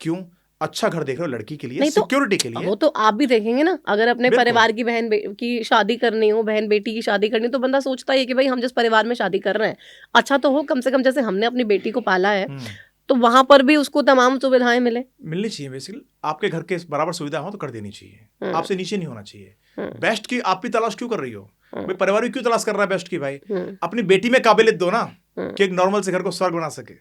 क्यों? अच्छा घर देख रहे हो लड़की के लिए, सिक्योरिटी के लिए। वो तो आप भी देखेंगे ना, अगर अपने परिवार की बहन की शादी करनी हो, बहन बेटी की शादी करनी, तो बंदा सोचता है कि भाई हम जिस परिवार में शादी कर रहे हैं अच्छा तो हो, कम से कम जैसे हमने अपनी बेटी को पाला है तो वहां पर भी उसको तमाम सुविधाएं मिलनी चाहिए। बेसिकली आपके घर के बराबर सुविधा हो तो कर देनी चाहिए, आपसे नीचे नहीं होना चाहिए। बेस्ट की आप भी तलाश क्यों कर रही हो? भाई परिवार भी क्यों तलाश कर रहा है बेस्ट की? भाई अपनी बेटी में काबिलियत दो ना, कि एक नॉर्मल से घर को स्वर्ग बना सके।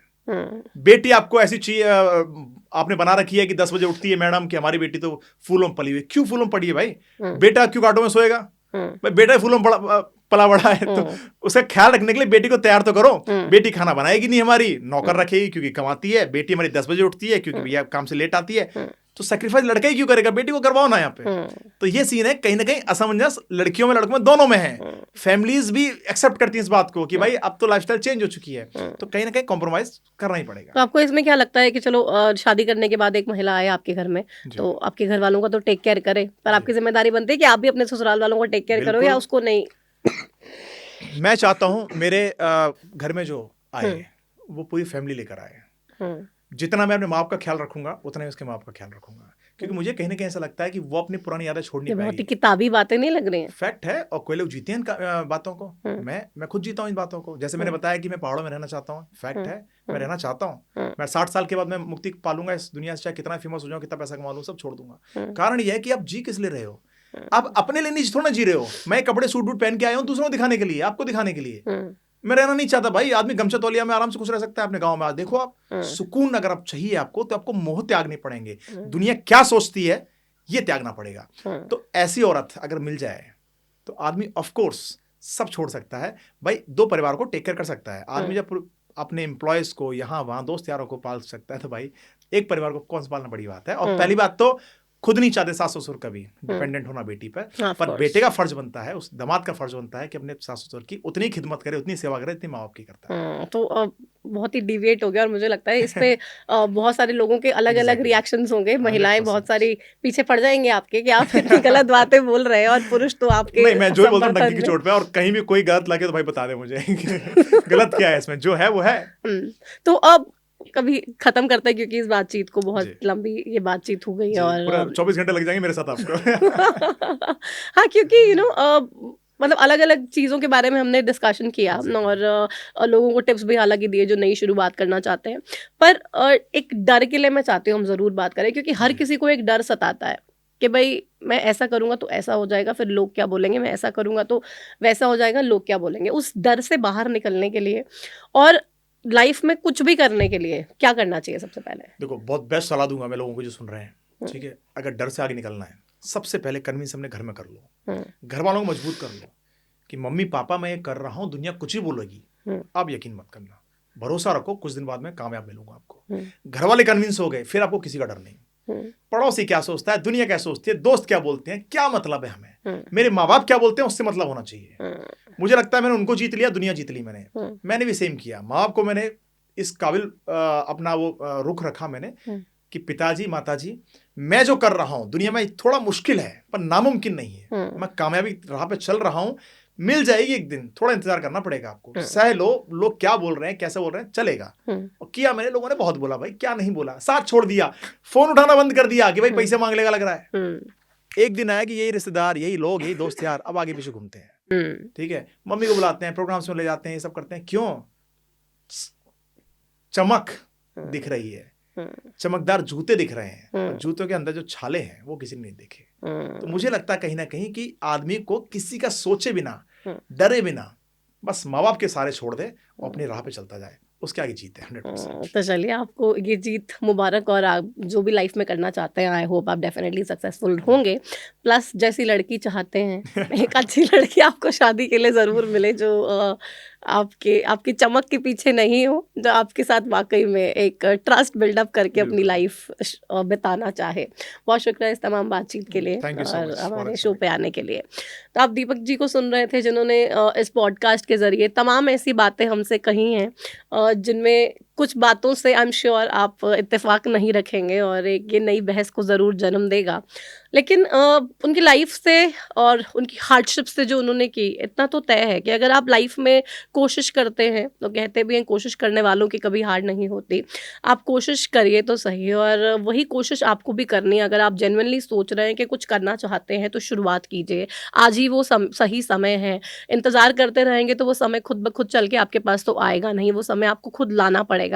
बेटी आपको ऐसी चाहिए, आपने बना रखी है कि 10 बजे उठती है मैडम कि हमारी बेटी तो फूलों में पली हुई। क्यों फूलों में पड़ी है भाई? बेटा क्यों कांटों में सोएगा? भाई बेटा फूलों में पला बड़ा है, तो उसका ख्याल रखने के लिए बेटी को तैयार तो करो। बेटी खाना बनाएगी नहीं, हमारी नौकर रखेगी क्योंकि कमाती है। बेटी हमारी 10 बजे उठती है क्योंकि भैया काम से लेट आती है। तो सेक्रीफाइस लड़का ही क्यों करेगा? बेटी को करवाओ ना यहाँ पे। तो ये सीन है, कहीं ना कहीं असमंजस लड़कियों में लड़कों में दोनों में है। फैमिलीज भी एक्सेप्ट करती हैं इस बात को कि भाई अब तो लाइफस्टाइल चेंज हो चुकी है, तो कहीं ना कहीं कॉम्प्रोमाइज करना ही पड़ेगा। तो आपको इसमें क्या लगता है कि चलो शादी करने के बाद एक महिला आए आपके घर में, तो आपके घर वालों का तो टेक केयर करे, पर आपकी जिम्मेदारी बनती है कि आप भी अपने ससुराल वालों को टेक केयर करो, या उसको नहीं? मैं चाहता हूं मेरे घर में जो आए वो पूरी फैमिली लेकर आए। जितना मैं अपने माँ बाप का ख्याल रखूंगा उतना ही उसके माँ बाप का ख्याल रखूंगा, क्योंकि मुझे कहीं ना कहीं ऐसा लगता है कि वो अपनी पुरानी यादें छोड़ नहीं पाएगी। बहुत ही किताबी बातें नहीं लग रही हैं? फैक्ट है, और कोई लोग जीते हैं बातों को। मैं खुद जीता हूँ इन बातों को। जैसे मैंने बताया कि मैं पहाड़ों में रहना चाहता हूँ, फैक्ट है, मैं रहना चाहता हूँ। मैं 60 साल के बाद मैं मुक्ति पालूंगा इस दुनिया से, चाहे कितना फेमस हो जाऊं, कितना पैसा कमा लूं, सब छोड़ दूंगा। कारण यह है कि आप जी किस लिए रहे हो? आप अपने लिए नहीं थोड़ा जी रहे हो। मैं कपड़े सूट बूट पहन के आया हूँ दूसरों को दिखाने के लिए, आपको दिखाने के लिए। मैं रहना नहीं चाहता भाई। आदमी गमछा तौलिया में आराम से खुश रह सकता है अपने गांव में। आज देखो आप, सुकून अगर आप चाहिए आपको, तो आपको मोह त्यागने पड़ेंगे। दुनिया क्या सोचती है ये त्यागना पड़ेगा। तो ऐसी औरत अगर मिल जाए तो आदमी ऑफ कोर्स सब छोड़ सकता है भाई। 2 परिवार को टेक केयर कर सकता है आदमी। जब अपने एम्प्लॉयज को यहाँ वहां दोस्त यारों को पाल सकता है, तो भाई एक परिवार को कौन सा पालना बड़ी बात है। और पहली बात तो खुद नहीं चाहते सास ससुर कभी डिपेंडेंट होना बेटी पर बेटे का फर्ज बनता है, उस दामाद का फर्ज बनता है कि अपने सास ससुर की उतनी खिदमत करे, उतनी सेवा करे जितनी माँ बाप की करता है। तो बहुत ही डिविएट हो गया, और मुझे लगता है इस पे बहुत सारे लोगों के अलग अलग रिएक्शंस होंगे। महिलाएं बहुत सारी पीछे पड़ जाएंगे आपके कि आप इतनी गलत बातें बोल रहे हैं, और पुरुष तो आपके नहीं, मैं जो बोलता हूँ डंकी की चोट पे, और कहीं भी कोई गलत लगे तो भाई बता दे मुझे गलत क्या है इसमें, जो है वो है। तो अब कभी खत्म करते हैं, क्योंकि इस बातचीत को बहुत लंबी ये बातचीत हो गई, और 24 घंटे लग जाएंगे मेरे साथ आपको। हाँ, क्योंकि मतलब अलग-अलग चीज़ों के बारे में हमने डिस्कशन किया और लोगों को टिप्स भी हालाँकि दिए जो नई शुरुआत करना चाहते हैं। पर एक डर के लिए मैं चाहती हूँ हम ज़रूर बात करें, क्योंकि हर जी। किसी को एक डर सताता है कि भई मैं ऐसा करूँगा तो ऐसा हो जाएगा, फिर लोग क्या बोलेंगे, मैं ऐसा करूँगा तो वैसा हो जाएगा, लोग क्या बोलेंगे। उस डर से बाहर निकलने के लिए और लाइफ़ में कुछ भी करने के लिए क्या करना चाहिए सबसे पहले? देखो, बहुत बेस्ट सलाह दूंगा मैं लोगों को जो सुन रहे हैं, हुँ, ठीक है? अगर डर से आगे निकलना है, सबसे पहले कन्विंस अपने घर में कर लो, हुँ, घर वालों को मजबूत कर लो कि मम्मी पापा मैं ये कर रहा हूँ, दुनिया कुछ ही बोलेगी, हुँ, आप यकीन मत करना, भरोसा रखो, कुछ दिन बाद में कामयाब मिलूंगा आपको। हुँ, घर वाले कन्विंस हो गए, फिर आपको किसी का डर नहीं। हुँ, पड़ोसी क्या सोचता है, दुनिया क्या सोचती है, दोस्त क्या बोलते हैं, क्या मतलब है हमें, हुँ, मेरे माँ बाप क्या बोलते हैं उससे मतलब होना चाहिए। हुँ, मुझे लगता है मैंने उनको जीत लिया, दुनिया जीत ली मैंने। हुँ, मैंने भी सेम किया, माँ बाप को मैंने इस काबिल अपना वो रुख रखा मैंने हुँ, कि पिताजी माताजी, मैं जो कर रहा हूं दुनिया में थोड़ा मुश्किल है पर नामुमकिन नहीं है, हुँ, मैं कामयाबी राह पे चल रहा हूं, मिल जाएगी एक दिन, थोड़ा इंतजार करना पड़ेगा आपको, हुँ, सह लो, लोग क्या बोल रहे हैं कैसे बोल रहे हैं चलेगा। हुँ, और किया मैंने, लोगों ने बहुत बोला भाई, क्या नहीं बोला, साथ छोड़ दिया, फोन उठाना बंद कर दिया कि भाई हुँ, पैसे मांग लेगा लग रहा है। हुँ, एक दिन आया कि यही रिश्तेदार, यही लोग, यही दोस्त यार अब आगे पीछे घूमते हैं, हुँ, ठीक है, मम्मी को बुलाते हैं, प्रोग्राम्स में ले जाते हैं, ये सब करते हैं, क्यों? चमक हुँ, दिख रही है, हुँ, चमकदार जूते दिख रहे हैं, और हुँ, जूतों के अंदर जो छाले हैं वो किसी ने नहीं देखे। तो हुँ, मुझे लगता है कहीं ना कहीं कि आदमी को किसी का सोचे बिना, हुँ, डरे बिना, बस माँ बाप के सहारे छोड़ दे और अपनी राह हुँ। पे चलता जाए, उसके आगे जीत है 100%। तो चलिए आपको ये जीत मुबारक, और आप जो भी लाइफ में करना चाहते हैं आई होप आप डेफिनेटली सक्सेसफुल होंगे। प्लस जैसी लड़की चाहते हैं, एक अच्छी लड़की आपको शादी के लिए ज़रूर मिले जो आपके आपकी चमक के पीछे नहीं हो, जो आपके साथ वाक़ई में एक ट्रस्ट बिल्डअप करके अपनी बिल्कुल। लाइफ बिताना चाहे। बहुत शुक्रिया इस तमाम बातचीत के लिए थैंक यू सो और मच, बहुत हमारे अच्छा शो पे लगा। आने के लिए। तो आप दीपक जी को सुन रहे थे जिन्होंने इस पॉडकास्ट के ज़रिए तमाम ऐसी बातें हमसे कही हैं जिनमें कुछ बातों से आई एम श्योर आप इत्तेफाक नहीं रखेंगे और एक ये नई बहस को ज़रूर जन्म देगा। लेकिन उनकी लाइफ से और उनकी हार्डशिप से जो उन्होंने की, इतना तो तय है कि अगर आप लाइफ में कोशिश करते हैं, तो कहते भी हैं कोशिश करने वालों की कभी हार नहीं होती। आप कोशिश करिए तो सही, और वही कोशिश आपको भी करनी है। अगर आप जेनुइनली सोच रहे हैं कि कुछ करना चाहते हैं तो शुरुआत कीजिए। आज ही वो सही समय है। इंतज़ार करते रहेंगे तो वो समय खुद ब खुद चल के आपके पास तो आएगा नहीं, वो समय आपको खुद लाना पड़ेगा।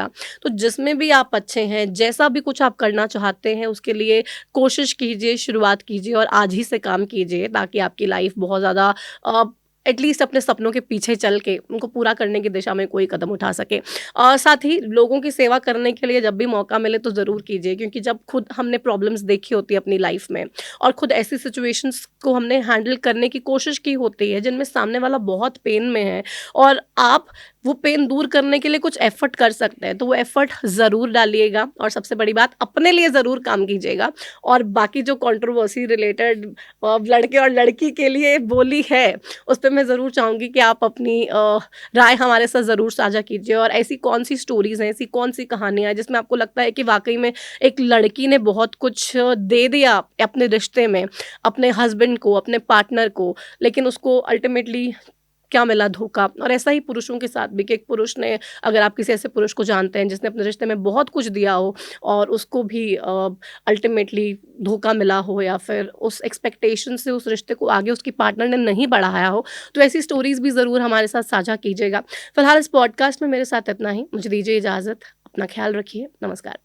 तो जिसमें भी आप अच्छे हैं, जैसा भी कुछ आप करना चाहते हैं उसके लिए कोशिश कीजिए, शुरुआत कीजिए और आज ही से काम कीजिए, ताकि आपकी लाइफ़ बहुत ज़्यादा अ, एटलीस्ट अपने सपनों के पीछे चल के उनको पूरा करने की दिशा में कोई कदम उठा सके। और साथ ही लोगों की सेवा करने के लिए जब भी मौका मिले तो ज़रूर कीजिए, क्योंकि जब खुद हमने प्रॉब्लम्स देखी होती है अपनी लाइफ़ में और खुद ऐसी सिचुएशंस को हमने हैंडल करने की कोशिश की होती है जिनमें सामने वाला बहुत पेन में है और आप वो पेन दूर करने के लिए कुछ एफ़र्ट कर सकते हैं, तो वो एफ़र्ट ज़रूर डालिएगा और सबसे बड़ी बात अपने लिए ज़रूर काम कीजिएगा। और बाकी जो कंट्रोवर्सी रिलेटेड लड़के और लड़की के लिए बोली है, उस पे मैं ज़रूर चाहूँगी कि आप अपनी राय हमारे साथ ज़रूर साझा कीजिए। और ऐसी कौन-सी स्टोरीज़ हैं, ऐसी कौन-सी कहानियाँ हैं जिसमें आपको लगता है कि वाक़ई में एक लड़की ने बहुत कुछ दे दिया अपने रिश्ते में, अपने हस्बैंड को, अपने पार्टनर को, लेकिन उसको अल्टीमेटली क्या मिला? धोखा। और ऐसा ही पुरुषों के साथ भी कि एक पुरुष ने, अगर आप किसी ऐसे पुरुष को जानते हैं जिसने अपने रिश्ते में बहुत कुछ दिया हो और उसको भी अल्टीमेटली धोखा मिला हो, या फिर उस एक्सपेक्टेशन से उस रिश्ते को आगे उसकी पार्टनर ने नहीं बढ़ाया हो, तो ऐसी स्टोरीज़ भी ज़रूर हमारे साथ साझा कीजिएगा। फिलहाल इस पॉडकास्ट में मेरे साथ इतना ही। मुझे दीजिए इजाज़त। अपना ख़्याल रखिए। नमस्कार।